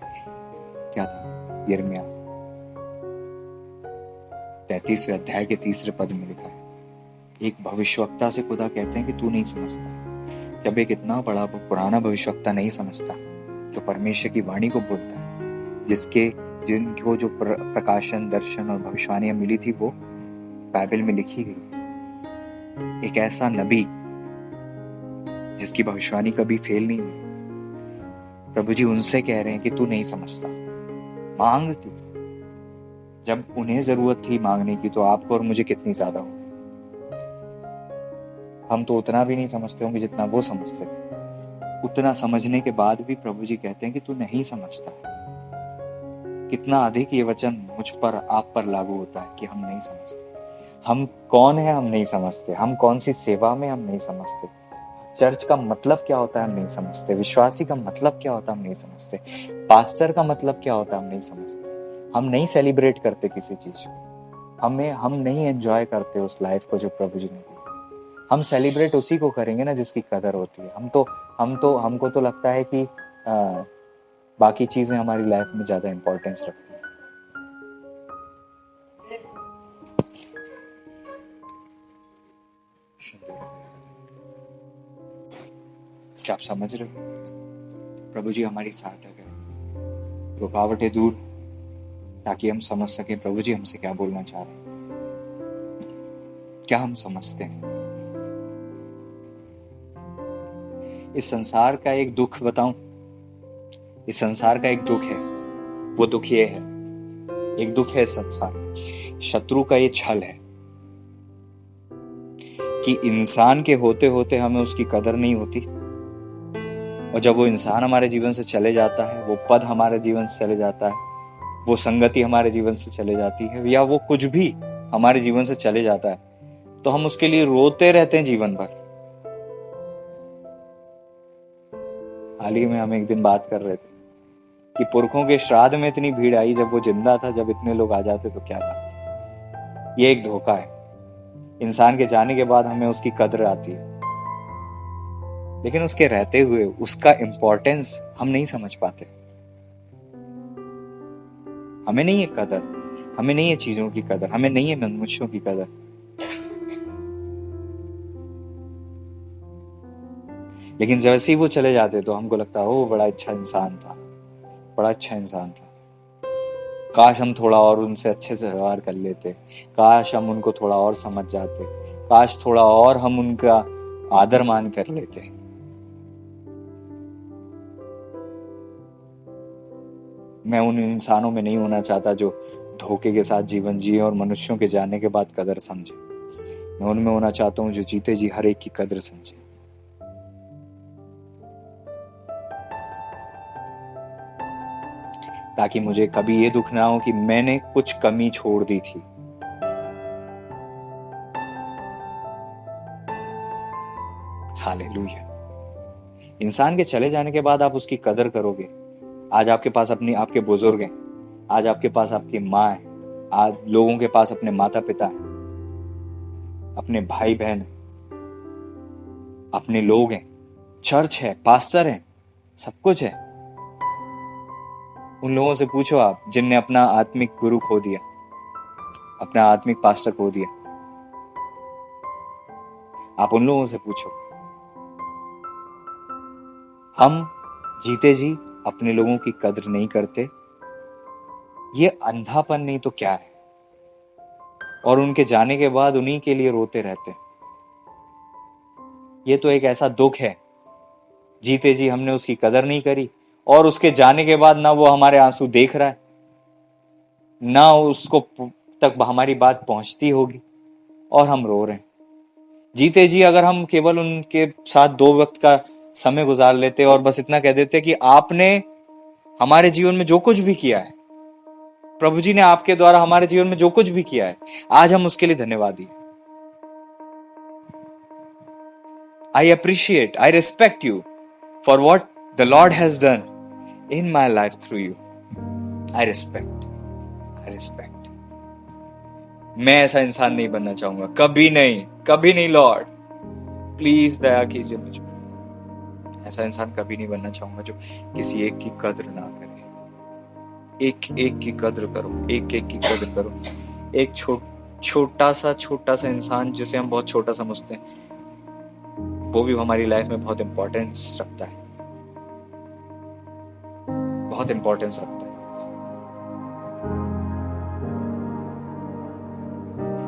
क्या था? यिर्मयाह। 33वें अध्याय के 3 पद में लिखा है, एक भविष्यवक्ता से खुदा कहते हैं कि तू नहीं समझता। जब एक इतना बड़ा पुराना भविष्यवक्ता नहीं समझता, जो परमेश्वर की वाणी को बोलता है, जिनको जो प्रकाशन, दर्शन और भविष्यवाणियां मिली थी वो बाइबल में लिखी गई। एक ऐसा नबी जिसकी भविष्यवाणी कभी फेल नहीं हुई, प्रभु जी उनसे कह रहे हैं कि तू नहीं समझता, मांग तू। जब उन्हें जरूरत थी मांगने की, तो आपको और मुझे कितनी ज्यादा हो। हम तो उतना भी नहीं समझते होंगे जितना वो समझते थे। उतना समझने के बाद भी प्रभु जी कहते हैं कि तू नहीं समझता। कितना अधिक ये वचन मुझ पर, आप पर लागू होता है कि हम नहीं समझते। हम कौन है हम नहीं समझते, हम कौन सी सेवा में हम नहीं समझते, चर्च का मतलब क्या होता है हम नहीं समझते, विश्वासी का मतलब क्या होता है हम नहीं समझते, पास्टर का मतलब क्या होता है हम नहीं समझते, हम नहीं सेलिब्रेट करते किसी चीज को, हम नहीं एंजॉय करते उस लाइफ को जो प्रभु जी ने दी। हम सेलिब्रेट उसी को करेंगे ना जिसकी कदर होती है। हमको तो लगता है कि बाकी चीजें हमारी लाइफ में ज्यादा इंपॉर्टेंस रखती हैं। क्या आप समझ रहे हो? प्रभु जी हमारी सहायता करें, रुकावटें दूर, ताकि हम समझ सके प्रभु जी हमसे क्या बोलना चाह रहे हैं, क्या हम समझते हैं। इस संसार का एक दुख बताऊं, इस संसार का एक दुख है, वो दुख ये है, एक दुख है संसार, शत्रु का ये छल है कि इंसान के होते होते हमें उसकी कदर नहीं होती, और जब वो इंसान हमारे जीवन से चले जाता है, वो पद हमारे जीवन से चले जाता है, वो संगति हमारे जीवन से चले जाती है, या वो कुछ भी हमारे जीवन से चले जाता है, तो हम उसके लिए रोते रहते हैं जीवन भर। हाल ही में हम एक दिन बात कर रहे थे कि पुरखों के श्राद्ध में इतनी भीड़ आई, जब वो जिंदा था, जब इतने लोग आ जाते तो क्या बात। ये एक धोखा है। इंसान के जाने के बाद हमें उसकी कदर आती है, लेकिन उसके रहते हुए उसका इंपॉर्टेंस हम नहीं समझ पाते। हमें नहीं है कदर, हमें नहीं है चीजों की कदर, हमें नहीं है मनुष्यों की कदर। लेकिन जैसे ही वो चले जाते तो हमको लगता है, ओ बड़ा अच्छा इंसान था, बड़ा अच्छा इंसान था, काश हम थोड़ा और उनसे अच्छे से व्यवहार कर लेते, काश हम उनको थोड़ा और समझ जाते, काश थोड़ा और हम उनका आदर मान कर लेते। मैं उन इंसानों में नहीं होना चाहता जो धोखे के साथ जीवन जिए और मनुष्यों के जाने के बाद कदर समझे। मैं उनमें होना चाहता हूं जो जीते जी हर एक की कदर समझे। ताकि मुझे कभी ये दुख ना हो कि मैंने कुछ कमी छोड़ दी थी। हालेलुया। इंसान के चले जाने के बाद आप उसकी कदर करोगे। आज आपके पास आपके बुजुर्ग हैं, आज आपके पास आपकी माँ है, आज लोगों के पास अपने माता पिता हैं, अपने भाई बहन, अपने लोग हैं, चर्च है, पास्टर हैं, सब कुछ है। उन लोगों से पूछो आप जिनने अपना आत्मिक गुरु खो दिया, अपना आत्मिक पास्टर खो दिया, आप उन लोगों से पूछो। हम जीते जी अपने लोगों की कदर नहीं करते, ये अंधापन नहीं तो क्या है, और उनके जाने के बाद उन्हीं के लिए रोते रहते। ये तो एक ऐसा दुख है, जीते जी हमने उसकी कदर नहीं करी, और उसके जाने के बाद ना वो हमारे आंसू देख रहा है, ना उसको तक हमारी बात पहुंचती होगी, और हम रो रहे हैं। जीते जी अगर हम केवल उनके साथ 2 वक्त का समय गुजार लेते और बस इतना कह देते कि आपने हमारे जीवन में जो कुछ भी किया है, प्रभु जी ने आपके द्वारा हमारे जीवन में जो कुछ भी किया है, आज हम उसके लिए धन्यवादी। I appreciate, I respect you for what the Lord has done in my life through you. I respect. मैं ऐसा इंसान नहीं बनना चाहूंगा, कभी नहीं लॉर्ड, प्लीज दया कीजिए मुझ पर। ऐसा इंसान कभी नहीं बनना चाहूंगा जो किसी एक की कद्र ना करे। एक की कद्र करो, एक की कद्र करो। एक छोटा सा इंसान जिसे हम बहुत छोटा समझते हैं, वो भी हमारी लाइफ में बहुत इंपॉर्टेंस रखता है, बहुत इंपॉर्टेंस रखता है।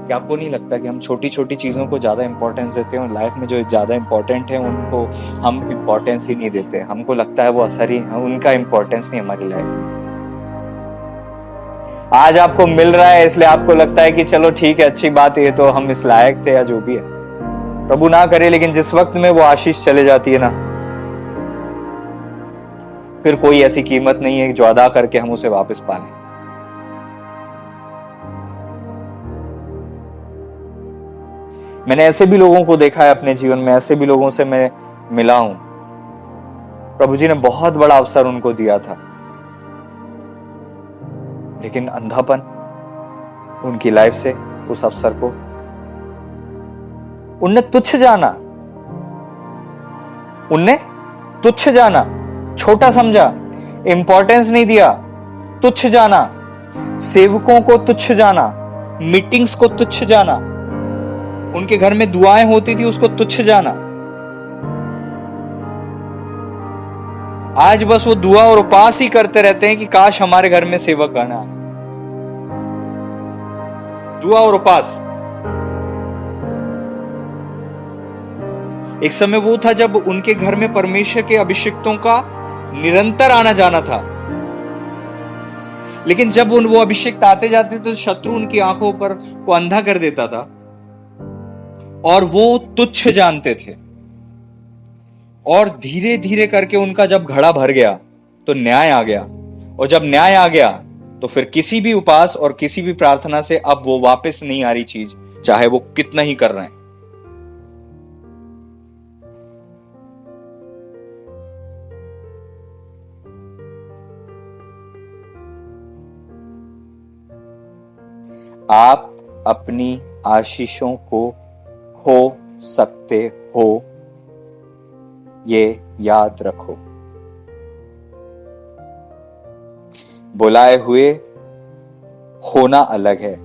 क्या आपको नहीं लगता कि हम छोटी छोटी चीजों को ज्यादा इंपॉर्टेंस देते हैं, और लाइफ में जो ज्यादा इंपॉर्टेंट है उनको हम इंपॉर्टेंस ही नहीं देते? हमको लगता है वो असर ही, उनका इंपॉर्टेंस नहीं हमारी लाइफ में। आज आपको मिल रहा है इसलिए आपको लगता है कि चलो ठीक है, अच्छी बात है, तो हम इस लायक थे या जो भी है। प्रभु ना करे, लेकिन जिस वक्त में वो आशीष चले जाती है ना, फिर कोई ऐसी कीमत नहीं है जो अदा करके हम उसे वापस पा लें। मैंने ऐसे भी लोगों को देखा है अपने जीवन में, ऐसे भी लोगों से मैं मिला हूं। प्रभु जी ने बहुत बड़ा अवसर उनको दिया था, लेकिन अंधापन उनकी लाइफ से उस अवसर को उनने तुच्छ जाना, छोटा समझा, इंपॉर्टेंस नहीं दिया, तुच्छ जाना, सेवकों को तुच्छ जाना, मीटिंग्स को तुच्छ जाना, उनके घर में दुआएं होती थी उसको तुच्छ जाना। आज बस वो दुआ और उपास ही करते रहते हैं कि काश हमारे घर में सेवक आना। दुआ और उपास। एक समय वो था जब उनके घर में परमेश्वर के अभिषिक्तों का निरंतर आना जाना था, लेकिन जब वो अभिषेक आते जाते तो शत्रु उनकी आंखों पर को अंधा कर देता था और वो तुच्छ जानते थे। और धीरे धीरे करके उनका जब घड़ा भर गया तो न्याय आ गया, और जब न्याय आ गया तो फिर किसी भी उपास और किसी भी प्रार्थना से अब वो वापस नहीं आ रही चीज, चाहे वो कितना ही कर रहे हैं। आप अपनी आशीषों को खो सकते हो, ये याद रखो। बुलाए हुए होना अलग है।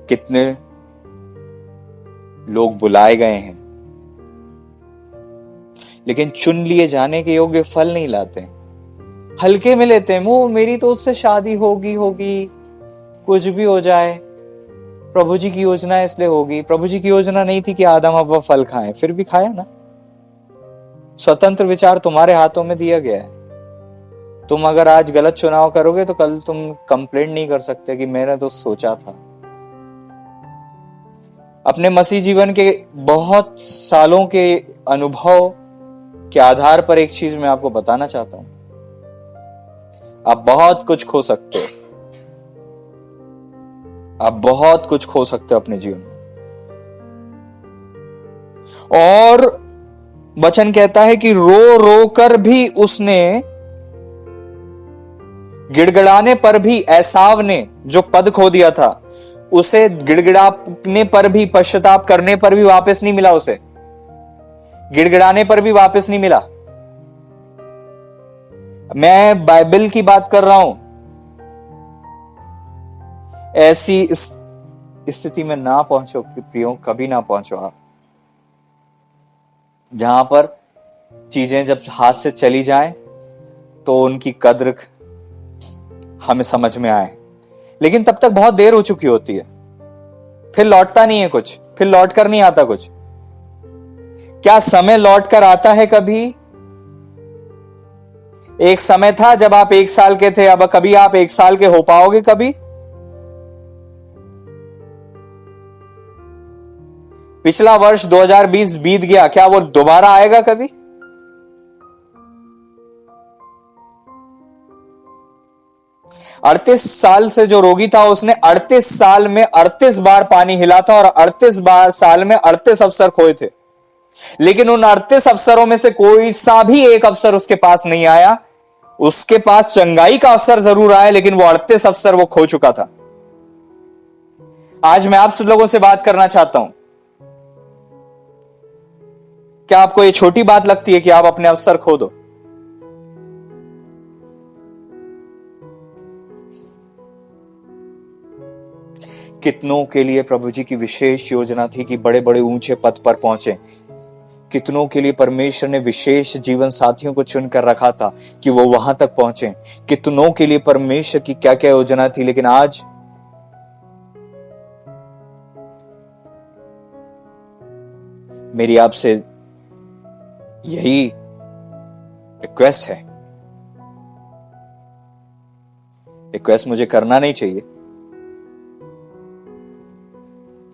कितने लोग बुलाए गए हैं लेकिन चुन लिए जाने के योग्य फल नहीं लाते, हल्के में लेते हैं। वो मेरी तो उससे शादी होगी, कुछ भी हो जाए, प्रभु जी की योजना इसलिए होगी। प्रभु जी की योजना नहीं थी कि आदम हव्वा फल खाएं, फिर भी खाया ना। स्वतंत्र विचार तुम्हारे हाथों में दिया गया है। तुम अगर आज गलत चुनाव करोगे तो कल तुम कंप्लेंट नहीं कर सकते कि मैंने तो सोचा था। अपने मसीह जीवन के बहुत सालों के अनुभव के आधार पर एक चीज मैं आपको बताना चाहता हूं, आप बहुत कुछ खो सकते हो, आप बहुत कुछ खो सकते हो अपने जीवन में। और वचन कहता है कि रो रो कर भी उसने, गिड़गिड़ाने पर भी एसाव ने जो पद खो दिया था, उसे गिड़गिड़ाने पर भी, पश्चाताप करने पर भी वापस नहीं मिला। उसे गिड़गिड़ाने पर भी वापस नहीं मिला। मैं बाइबल की बात कर रहा हूं। ऐसी स्थिति में ना पहुंचो प्रियो, कभी ना पहुंचो आप, जहां पर चीजें जब हाथ से चली जाएं तो उनकी कद्र हमें समझ में आए, लेकिन तब तक बहुत देर हो चुकी होती है। फिर लौटता नहीं है कुछ, फिर लौट कर नहीं आता कुछ। क्या समय लौट कर आता है कभी? एक समय था जब आप 1 साल के थे, अब कभी आप 1 साल के हो पाओगे कभी? पिछला वर्ष 2020 बीत गया, क्या वो दोबारा आएगा कभी? अड़तीस साल से जो रोगी था उसने 38 साल में 38 बार पानी हिला था, और 38 बार साल में 38 अवसर खोए थे, लेकिन उन 38 अवसरों में से कोई सा भी एक अवसर उसके पास नहीं आया। उसके पास चंगाई का अवसर जरूर आया, लेकिन वो 38 अवसर वो खो चुका था। आज मैं आप सब लोगों से बात करना चाहता हूं, क्या आपको ये छोटी बात लगती है कि आप अपने अवसर खो दो? कितनों के लिए प्रभु जी की विशेष योजना थी कि बड़े बड़े ऊंचे पद पर पहुंचे। कितनों के लिए परमेश्वर ने विशेष जीवन साथियों को चुनकर रखा था कि वो वहां तक पहुंचे। कितनों के लिए परमेश्वर की क्या क्या योजना थी, लेकिन आज मेरी आपसे यही रिक्वेस्ट है। रिक्वेस्ट मुझे करना नहीं चाहिए,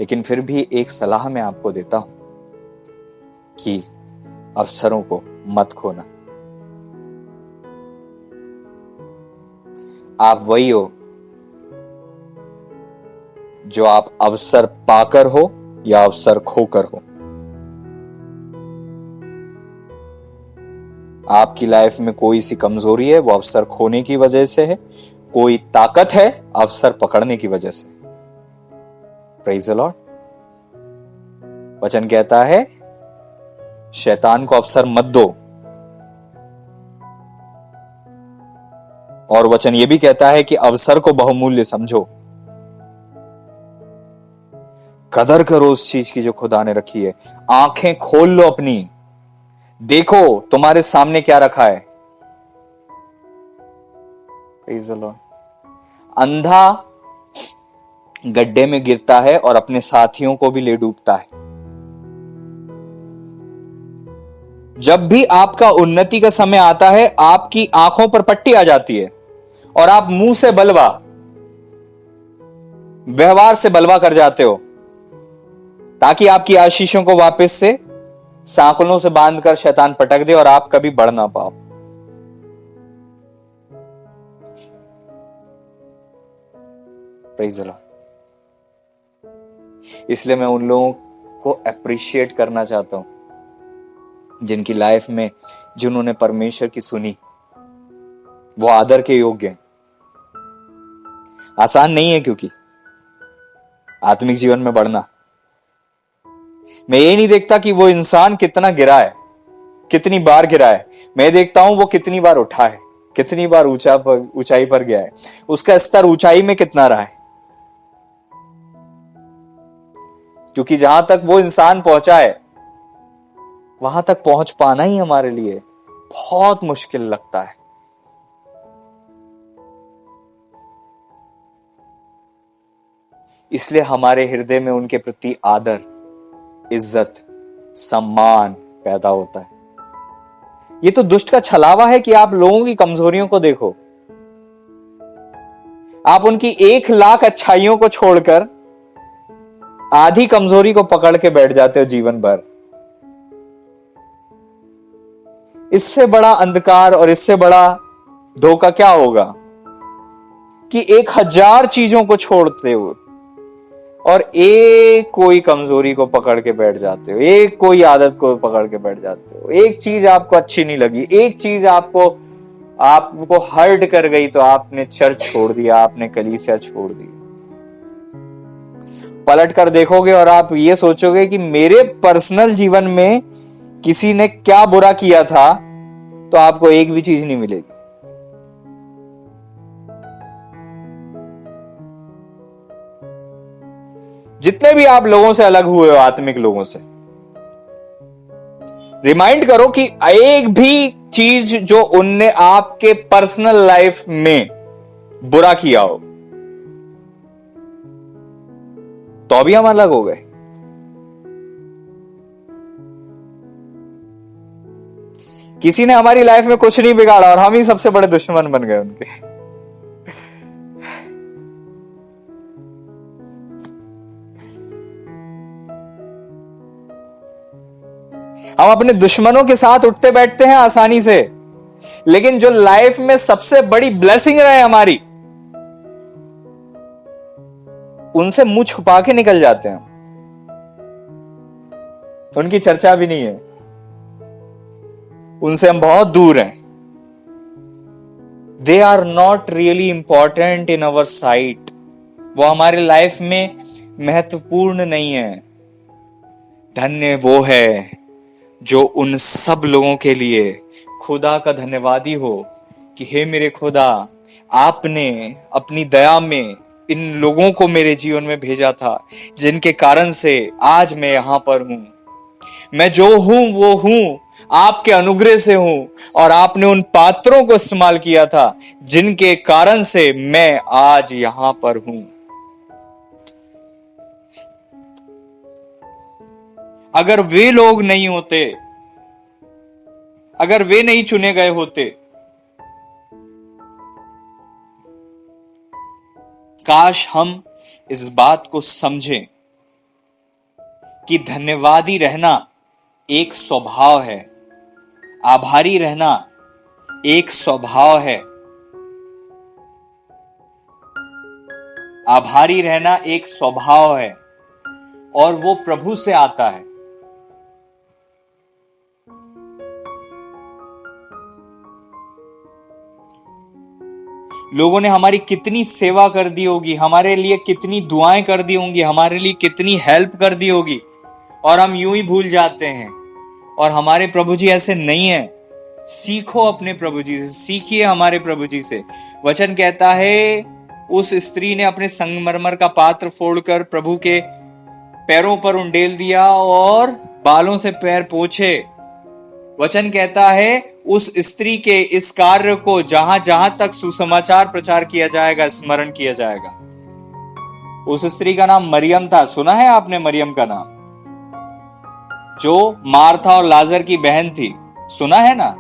लेकिन फिर भी एक सलाह मैं आपको देता हूं कि अवसरों को मत खोना। आप वही हो जो आप अवसर पाकर हो या अवसर खोकर हो। आपकी लाइफ में कोई सी कमजोरी है, वो अवसर खोने की वजह से है, कोई ताकत है अवसर पकड़ने की वजह से। Praise the Lord. वचन कहता है शैतान को अवसर मत दो, और वचन यह भी कहता है कि अवसर को बहुमूल्य समझो, कदर करो उस चीज की जो खुदा ने रखी है। आंखें खोल लो अपनी, देखो तुम्हारे सामने क्या रखा है। Praise the Lord. अंधा गड्ढे में गिरता है और अपने साथियों को भी ले डूबता है। जब भी आपका उन्नति का समय आता है, आपकी आंखों पर पट्टी आ जाती है और आप मुंह से बलवा, व्यवहार से बलवा कर जाते हो, ताकि आपकी आशीषों को वापस से सांकलों से बांधकर शैतान पटक दे और आप कभी बढ़ ना पाओ। Praise the Lord. इसलिए मैं उन लोगों को अप्रिशिएट करना चाहता हूं जिनकी लाइफ में, जिन्होंने परमेश्वर की सुनी, वो आदर के योग्य हैं। आसान नहीं है, क्योंकि आत्मिक जीवन में बढ़ना, मैं ये नहीं देखता कि वो इंसान कितना गिरा है, कितनी बार गिरा है, मैं देखता हूं वो कितनी बार उठा है, कितनी बार ऊंचाई पर गया है, उसका स्तर ऊंचाई में कितना रहा है। क्योंकि जहां तक वो इंसान पहुंचा है, वहां तक पहुंच पाना ही हमारे लिए बहुत मुश्किल लगता है। इसलिए हमारे हृदय में उनके प्रति आदर, इज्जत, सम्मान पैदा होता है। ये तो दुष्ट का छलावा है कि आप लोगों की कमजोरियों को देखो, आप उनकी 1,00,000 अच्छाइयों को छोड़कर आधी कमजोरी को पकड़ के बैठ जाते हो जीवन भर। इससे बड़ा अंधकार और इससे बड़ा धोखा क्या होगा कि 1,000 चीजों को छोड़ते हो और एक कोई कमजोरी को पकड़ के बैठ जाते हो, एक कोई आदत को पकड़ के बैठ जाते हो, एक चीज आपको अच्छी नहीं लगी, एक चीज आपको हर्ट कर गई, तो आपने चर्च छोड़ दिया, आपने कलीसिया छोड़ दी। पलट कर देखोगे और आप ये सोचोगे कि मेरे पर्सनल जीवन में किसी ने क्या बुरा किया था, तो आपको एक भी चीज नहीं मिलेगी। जितने भी आप लोगों से अलग हुए हो, आत्मिक लोगों से, रिमाइंड करो कि एक भी चीज जो उनने आपके पर्सनल लाइफ में बुरा किया हो, तो भी हम अलग हो गए। किसी ने हमारी लाइफ में कुछ नहीं बिगाड़ा और हम ही सबसे बड़े दुश्मन बन गए उनके। हम अपने दुश्मनों के साथ उठते बैठते हैं आसानी से, लेकिन जो लाइफ में सबसे बड़ी ब्लेसिंग रहे हमारी, उनसे मुंह छुपा के निकल जाते हैं, उनकी चर्चा भी नहीं है, उनसे हम बहुत दूर हैं। They are not really important in our sight, वो हमारे लाइफ में महत्वपूर्ण नहीं है। धन्य वो है जो उन सब लोगों के लिए खुदा का धन्यवादी हो कि हे मेरे खुदा, आपने अपनी दया में इन लोगों को मेरे जीवन में भेजा था, जिनके कारण से आज मैं यहां पर हूं। मैं जो हूं वो हूं, आपके अनुग्रह से हूं, और आपने उन पात्रों को इस्तेमाल किया था जिनके कारण से मैं आज यहां पर हूं। अगर वे लोग नहीं होते, अगर वे नहीं चुने गए होते, काश हम इस बात को समझें कि धन्यवादी रहना एक स्वभाव है, आभारी रहना एक स्वभाव है, आभारी रहना एक स्वभाव है, और वो प्रभु से आता है। लोगों ने हमारी कितनी सेवा कर दी होगी, हमारे लिए कितनी दुआएं कर दी होंगी, हमारे लिए कितनी हेल्प कर दी होगी, और हम यूं ही भूल जाते हैं। और हमारे प्रभु जी ऐसे नहीं है। सीखो अपने प्रभु जी से, सीखिए हमारे प्रभु जी से। वचन कहता है उस स्त्री ने अपने संगमरमर का पात्र फोड़कर प्रभु के पैरों पर उंडेल दिया और बालों से पैर पोंछे। वचन कहता है उस स्त्री के इस कार्य को जहां जहां तक सुसमाचार प्रचार किया जाएगा, स्मरण किया जाएगा। उस स्त्री का नाम मरियम था। सुना है आपने मरियम का नाम, जो मार्था और लाजर की बहन थी? सुना है ना?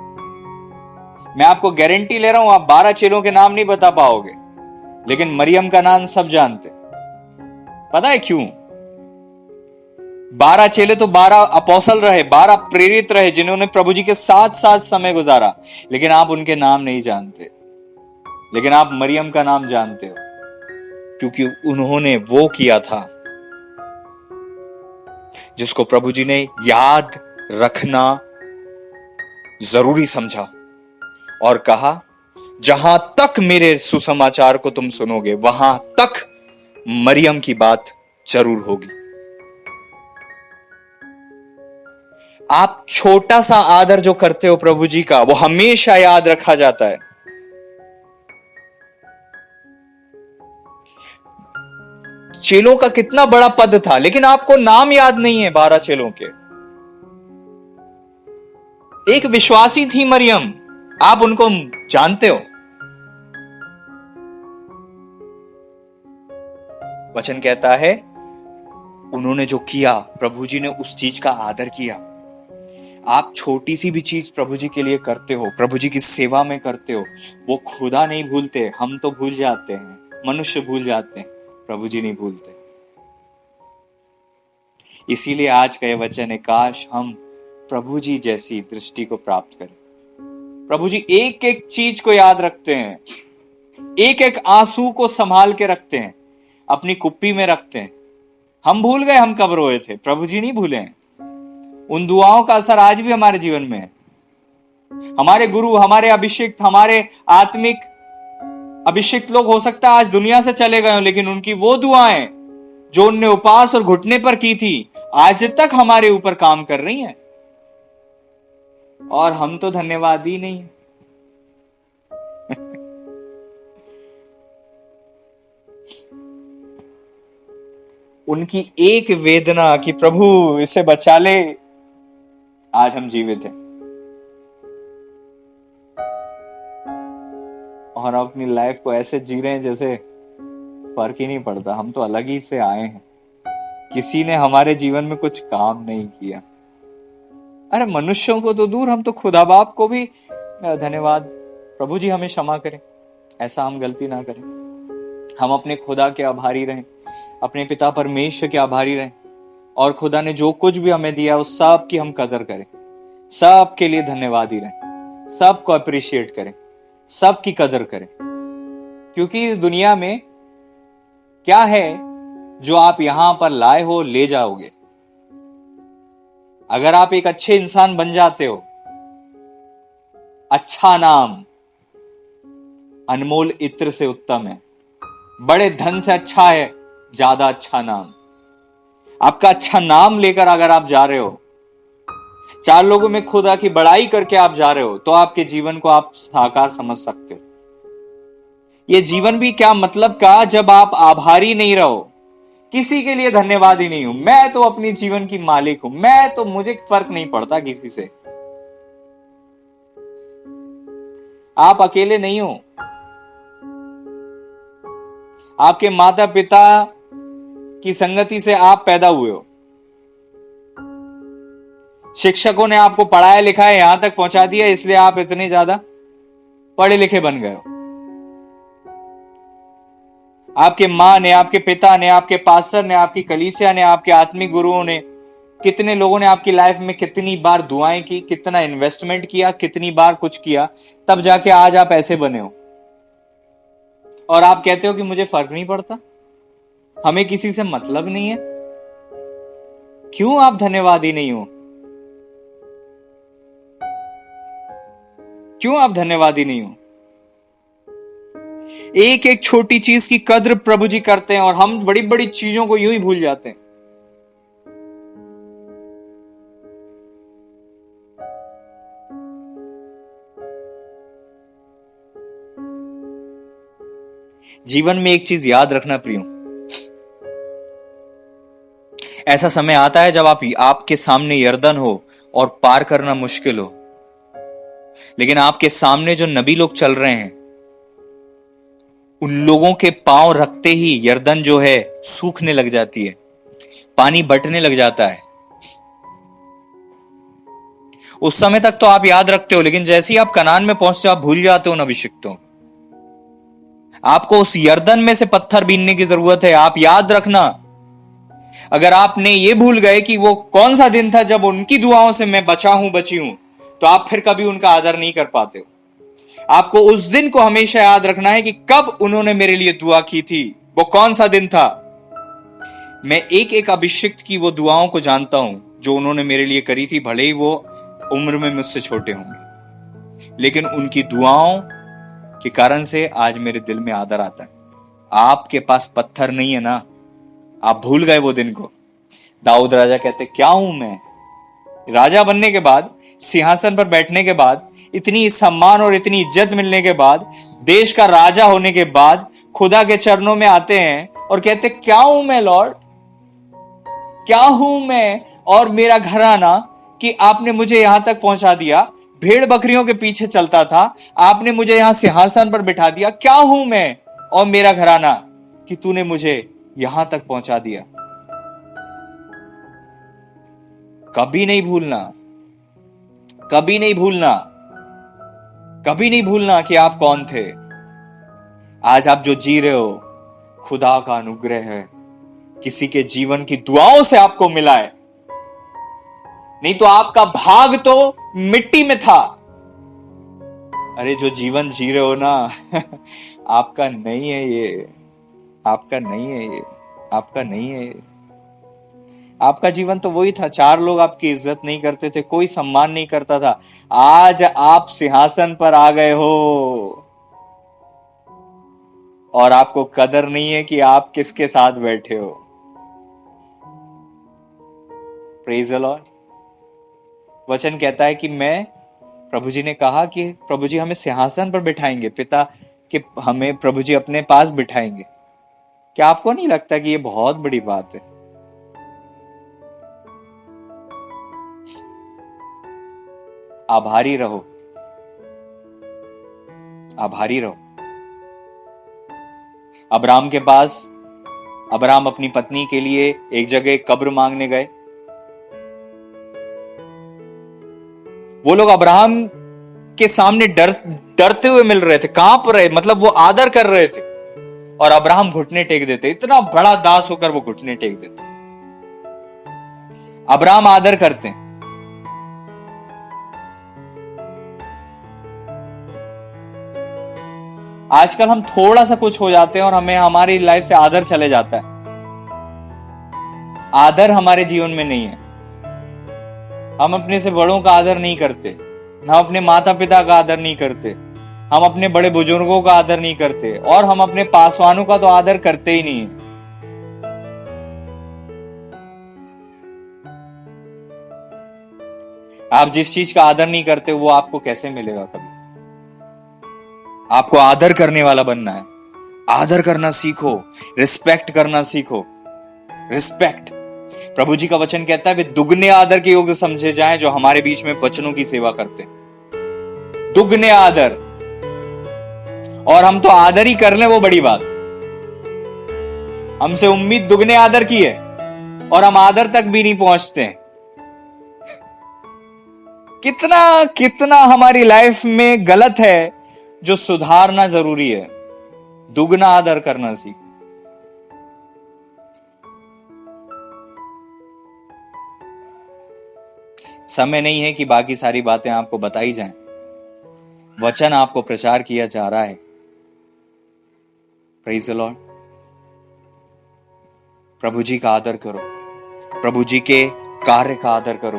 मैं आपको गारंटी ले रहा हूं, आप 12 चेलों के नाम नहीं बता पाओगे, लेकिन मरियम का नाम सब जानते। पता है क्यों? 12 चेले तो 12 अपोस्तल रहे, 12 प्रेरित रहे, जिन्होंने प्रभु जी के साथ साथ समय गुजारा, लेकिन आप उनके नाम नहीं जानते। लेकिन आप मरियम का नाम जानते हो, क्योंकि उन्होंने वो किया था जिसको प्रभु जी ने याद रखना जरूरी समझा, और कहा जहां तक मेरे सुसमाचार को तुम सुनोगे, वहां तक मरियम की बात जरूर होगी। आप छोटा सा आदर जो करते हो प्रभु जी का, वो हमेशा याद रखा जाता है। चेलों का कितना बड़ा पद था, लेकिन आपको नाम याद नहीं है 12 चेलों के। एक विश्वासी थी मरियम, आप उनको जानते हो। वचन कहता है उन्होंने जो किया, प्रभु जी ने उस चीज का आदर किया। आप छोटी सी भी चीज प्रभु जी के लिए करते हो, प्रभु जी की सेवा में करते हो, वो खुदा नहीं भूलते। हम तो भूल जाते हैं, मनुष्य भूल जाते हैं, प्रभु जी नहीं भूलते। इसीलिए आज का यह वचन है, काश हम प्रभु जी जैसी दृष्टि को प्राप्त करें। प्रभु जी एक एक चीज को याद रखते हैं, एक एक आंसू को संभाल के रखते हैं, अपनी कुप्पी में रखते हैं। हम भूल गए हम कब रोए थे, प्रभु जी नहीं भूले। उन दुआओं का असर आज भी हमारे जीवन में है। हमारे गुरु, हमारे अभिषिक्त, हमारे आत्मिक अभिषिक्त लोग हो सकता है आज दुनिया से चले गए हो, लेकिन उनकी वो दुआएं जो उनने उपवास और घुटने पर की थी, आज तक हमारे ऊपर काम कर रही हैं। और हम तो धन्यवाद ही नहीं। उनकी एक वेदना कि प्रभु इसे बचा ले, आज हम जीवित हैं और अपनी लाइफ को ऐसे जी रहे हैं जैसे फर्क ही नहीं पड़ता। हम तो अलग ही से आए हैं, किसी ने हमारे जीवन में कुछ काम नहीं किया। अरे मनुष्यों को तो दूर, हम तो खुदा बाप को भी धन्यवाद। प्रभु जी हमें क्षमा करें, ऐसा हम गलती ना करें। हम अपने खुदा के आभारी रहें, अपने पिता परमेश्वर के आभारी रहें, और खुदा ने जो कुछ भी हमें दिया उस सब की हम कदर करें, सब के लिए धन्यवादी रहें, सबको अप्रिशिएट करें, सब की कदर करें। क्योंकि इस दुनिया में क्या है जो आप यहां पर लाए हो ले जाओगे। अगर आप एक अच्छे इंसान बन जाते हो, अच्छा नाम अनमोल इत्र से उत्तम है, बड़े धन से अच्छा है ज्यादा अच्छा नाम। आपका अच्छा नाम लेकर अगर आप जा रहे हो, 4 लोगों में खुदा की बड़ाई करके आप जा रहे हो, तो आपके जीवन को आप साकार समझ सकते हो। ये जीवन भी क्या मतलब का जब आप आभारी नहीं रहो, किसी के लिए धन्यवादी नहीं हूं, मैं तो अपनी जीवन की मालिक हूं, मैं तो, मुझे फर्क नहीं पड़ता किसी से। आप अकेले नहीं हो। आपके माता पिता की संगति से आप पैदा हुए हो, शिक्षकों ने आपको पढ़ाया लिखाया यहां तक पहुंचा दिया, इसलिए आप इतने ज्यादा पढ़े लिखे बन गए हो। आपके मां ने, आपके पिता ने, आपके पास्टर ने, आपकी कलीसिया ने, आपके आत्मिक गुरुओं ने, कितने लोगों ने आपकी लाइफ में कितनी बार दुआएं की, कितना इन्वेस्टमेंट किया, कितनी बार कुछ किया, तब जाके आज आप ऐसे बने हो। और आप कहते हो कि मुझे फर्क नहीं पड़ता, हमें किसी से मतलब नहीं है। क्यों आप धन्यवादी नहीं हो? क्यों आप धन्यवादी नहीं हो? एक एक छोटी चीज की कद्र प्रभु जी करते हैं और हम बड़ी बड़ी चीजों को यूं ही भूल जाते हैं। जीवन में एक चीज याद रखना प्रियो, ऐसा समय आता है जब आपके सामने यरदन हो और पार करना मुश्किल हो, लेकिन आपके सामने जो नबी लोग चल रहे हैं, उन लोगों के पांव रखते ही यरदन जो है सूखने लग जाती है, पानी बटने लग जाता है। उस समय तक तो आप याद रखते हो, लेकिन जैसे ही आप कनान में पहुंचते हो आप भूल जाते हो अभिषिक्तों। आपको उस यरदन में से पत्थर बीनने की जरूरत है। आप याद रखना, अगर आपने ये भूल गए कि वो कौन सा दिन था जब उनकी दुआओं से मैं बचा हूं, बची हूं, तो आप फिर कभी उनका आदर नहीं कर पाते हो। आपको उस दिन को हमेशा याद रखना है कि कब उन्होंने मेरे लिए दुआ की थी, वो कौन सा दिन था। मैं एक एक अभिषिक्त की वो दुआओं को जानता हूं जो उन्होंने मेरे लिए करी थी, भले ही वो उम्र में मुझसे छोटे होंगे, लेकिन उनकी दुआओं के कारण से आज मेरे दिल में आदर आता है। आपके पास पत्थर नहीं है ना, आप भूल गए वो दिन को। दाऊद राजा कहते, क्या हूं मैं? राजा बनने के बाद, सिंहासन पर बैठने के बाद, इतनी सम्मान और इतनी इज्जत मिलने के बाद, देश का राजा होने के बाद, खुदा के चरणों में आते हैं और कहते, क्या हूं मैं लॉर्ड, क्या हूं मैं और मेरा घराना कि आपने मुझे यहां तक पहुंचा दिया। भेड़ बकरियों के पीछे चलता था, आपने मुझे यहां सिंहासन पर बिठा दिया। क्या हूं मैं और मेरा घराना कि तूने मुझे यहां तक पहुंचा दिया। कभी नहीं भूलना, कभी नहीं भूलना, कभी नहीं भूलना कि आप कौन थे। आज आप जो जी रहे हो, खुदा का अनुग्रह है, किसी के जीवन की दुआओं से आपको मिला है, नहीं तो आपका भाग तो मिट्टी में था। अरे जो जीवन जी रहे हो ना आपका नहीं है ये, आपका नहीं है ये, आपका नहीं है ये। आपका जीवन तो वही था, 4 लोग आपकी इज्जत नहीं करते थे, कोई सम्मान नहीं करता था। आज आप सिंहासन पर आ गए हो और आपको कदर नहीं है कि आप किसके साथ बैठे हो। Praise the Lord. वचन कहता है कि प्रभु जी ने कहा कि प्रभु जी हमें सिंहासन पर बिठाएंगे, पिता कि हमें प्रभु जी अपने पास बिठाएंगे। क्या आपको नहीं लगता कि ये बहुत बड़ी बात है? आभारी रहो, आभारी रहो। अब्राहम के पास, अब्राहम अपनी पत्नी के लिए एक जगह कब्र मांगने गए। वो लोग अब्राहम के सामने डरते हुए मिल रहे थे, कांप रहे, मतलब वो आदर कर रहे थे, और अब्राहम घुटने टेक देते। इतना बड़ा दास होकर वो घुटने टेक देते। अब्राहम आदर करते हैं। आजकल हम थोड़ा सा कुछ हो जाते हैं और हमें हमारी लाइफ से आदर चले जाता है। आदर हमारे जीवन में नहीं है। हम अपने से बड़ों का आदर नहीं करते, हम अपने माता पिता का आदर नहीं करते, हम अपने बड़े बुजुर्गों का आदर नहीं करते, और हम अपने पासवानों का तो आदर करते ही नहीं है। आप जिस चीज का आदर नहीं करते वो आपको कैसे मिलेगा कभी? आपको आदर करने वाला बनना है। आदर करना सीखो, रिस्पेक्ट करना सीखो। रिस्पेक्ट, प्रभु जी का वचन कहता है वे दुगने आदर के योग्य समझे जाएं जो हमारे बीच में वचनों की सेवा करते हैं। दुगने आदर, और हम तो आदर ही कर लें वो बड़ी बात। हमसे उम्मीद दुगने आदर की है और हम आदर तक भी नहीं पहुंचते हैं। कितना कितना हमारी लाइफ में गलत है जो सुधारना जरूरी है। दुगना आदर करना सीख। समय नहीं है कि बाकी सारी बातें आपको बताई जाएं। वचन आपको प्रचार किया जा रहा है। Praise the Lord. प्रभु जी का आदर करो, प्रभु जी के कार्य का आदर करो,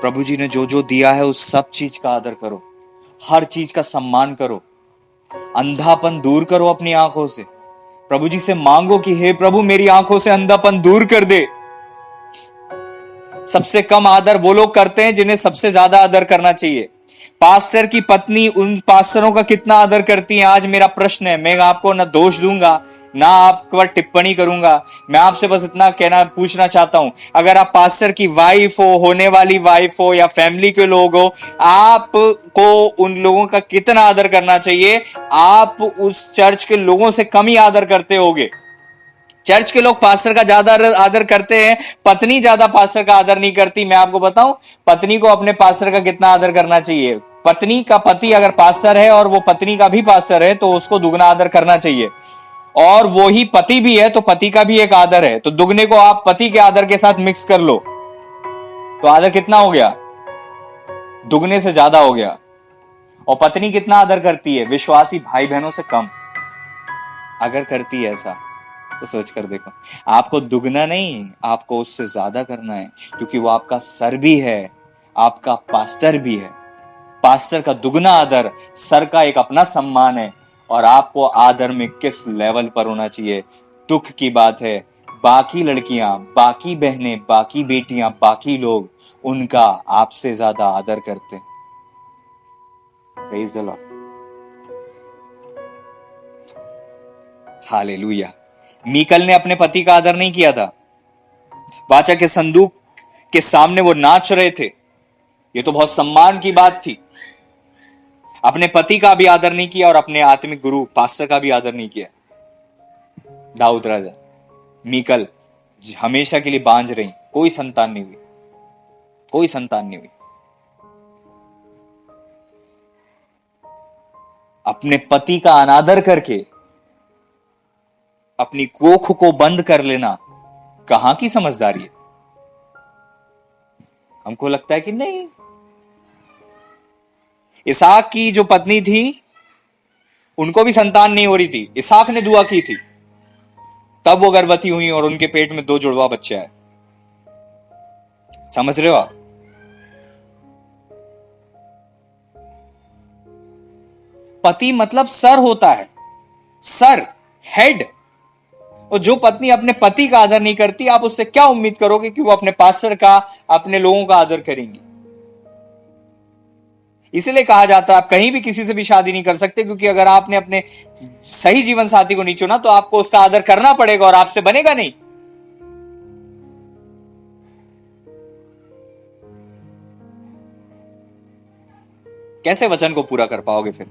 प्रभु जी ने जो जो दिया है उस सब चीज का आदर करो, हर चीज का सम्मान करो। अंधापन दूर करो अपनी आंखों से। प्रभु जी से मांगो कि हे प्रभु मेरी आंखों से अंधापन दूर कर दे। सबसे कम आदर वो लोग करते हैं जिन्हें सबसे ज्यादा आदर करना चाहिए। पास्टर की पत्नी उन पास्टरों का कितना आदर करती है, आज मेरा प्रश्न है। मैं आपको ना दोष दूंगा ना आप पर टिप्पणी करूंगा, मैं आपसे बस इतना कहना पूछना चाहता हूं, अगर आप पास्टर की वाइफ हो, होने वाली वाइफ हो, या फैमिली के लोग हो, आपको उन लोगों का कितना आदर करना चाहिए? आप उस चर्च के लोगों से कम ही आदर करते होगे। चर्च के लोग पास्टर का ज्यादा आदर करते हैं, पत्नी ज्यादा पास्टर का आदर नहीं करती। मैं आपको बताऊं पत्नी को अपने पास्टर का कितना आदर करना चाहिए। पत्नी का पति अगर पास्टर है और वो पत्नी का भी पास्टर है तो उसको दुगना आदर करना चाहिए, और वो ही पति भी है तो पति का भी एक आदर है, तो दुगने को आप पति के आदर के साथ मिक्स कर लो तो आदर कितना हो गया? दुगने से ज्यादा हो गया। और पत्नी कितना आदर करती है विश्वासी भाई बहनों से? कम। अगर करती है ऐसा तो सोच कर देखो, आपको दुगना नहीं, आपको उससे ज्यादा करना है, क्योंकि वो आपका सर भी है, आपका पास्टर भी है। पास्टर का दुगना आदर, सर का एक अपना सम्मान है, और आपको आदर में किस लेवल पर होना चाहिए। दुख की बात है, बाकी लड़कियां, बाकी बहनें, बाकी बेटियां, बाकी लोग उनका आपसे ज्यादा आदर करते हैं। Praise the Lord, hallelujah. Michal ने अपने पति का आदर नहीं किया था। वाचा के संदूक के सामने वो नाच रहे थे, ये तो बहुत सम्मान की बात थी। अपने पति का भी आदर नहीं किया और अपने आत्मिक गुरु पास्टर का भी आदर नहीं किया। दाऊद राजा, मीकल हमेशा के लिए बांझ रही, कोई संतान नहीं हुई, कोई संतान नहीं हुई। अपने पति का अनादर करके अपनी कोख को बंद कर लेना कहां की समझदारी है? हमको लगता है कि नहीं। इसहाक की जो पत्नी थी उनको भी संतान नहीं हो रही थी, इसहाक ने दुआ की थी, तब वो गर्भवती हुई और उनके पेट में 2 जुड़वा बच्चे आए। समझ रहे हो आप? पति मतलब सर होता है, सर, हेड। और जो पत्नी अपने पति का आदर नहीं करती, आप उससे क्या उम्मीद करोगे कि वो अपने पास्टर का, अपने लोगों का आदर करेंगी? इसलिए कहा जाता है आप कहीं भी किसी से भी शादी नहीं कर सकते, क्योंकि अगर आपने अपने सही जीवन साथी को नहीं चुना तो आपको उसका आदर करना पड़ेगा और आपसे बनेगा नहीं। कैसे वचन को पूरा कर पाओगे फिर?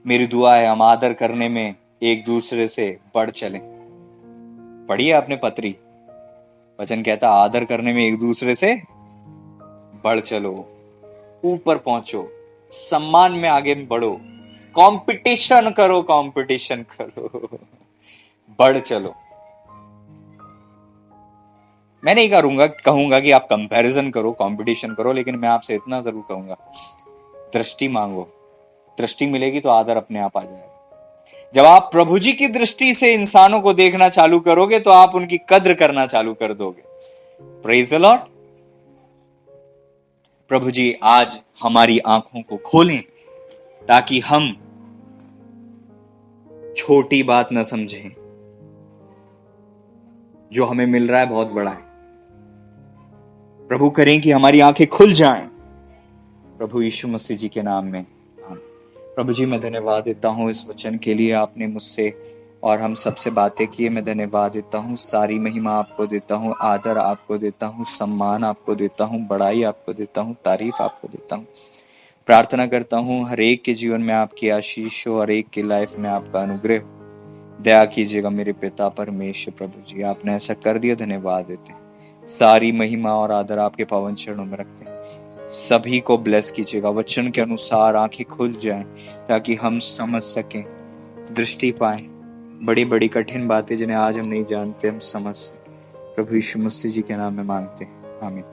मेरी दुआ है हम आदर करने में एक दूसरे से बढ़ चलें। पढ़िए आपने पत्री, वचन कहता आदर करने में एक दूसरे से बढ़ चलो, ऊपर पहुंचो, सम्मान में आगे बढ़ो, कंपटीशन करो, कंपटीशन करो, बढ़ चलो। मैं नहीं कहूंगा कि आप कंपैरिजन करो, कंपटीशन करो, लेकिन मैं आपसे इतना जरूर कहूंगा, दृष्टि मांगो। दृष्टि मिलेगी तो आदर अपने आप आ जाएगा। जब आप प्रभु जी की दृष्टि से इंसानों को देखना चालू करोगे तो आप उनकी कद्र करना चालू कर दोगे। Praise the Lord. प्रभु जी आज हमारी आंखों को खोलें ताकि हम छोटी बात न समझें, जो हमें मिल रहा है बहुत बड़ा है। प्रभु करें कि हमारी आंखें खुल जाएं, प्रभु यीशु मसीह जी के नाम में। प्रभु जी मैं धन्यवाद देता हूँ इस वचन के लिए, आपने मुझसे और हम सबसे बातें की। मैं धन्यवाद देता हूँ, सारी महिमा आपको देता हूँ, आदर आपको देता हूँ, सम्मान आपको देता हूँ, बड़ाई आपको देता हूँ, तारीफ आपको देता हूँ। प्रार्थना करता हूँ हर एक के जीवन में आपकी आशीष हो, हर एक की लाइफ में आपका अनुग्रह हो। दया कीजिएगा मेरे पिता परमेश्वर। प्रभु जी आपने ऐसा कर दिया, धन्यवाद देते हैं। सारी महिमा और आदर आपके पावन चरणों में रखते हैं। सभी को ब्लेस कीजिएगा, वचन के अनुसार आंखें खुल जाएं ताकि हम समझ सकें, दृष्टि पाएं, बड़ी बड़ी कठिन बातें जिन्हें आज हम नहीं जानते हम समझ सकें। प्रभु यीशु मसीह जी के नाम में मांगते हैं, आमीन।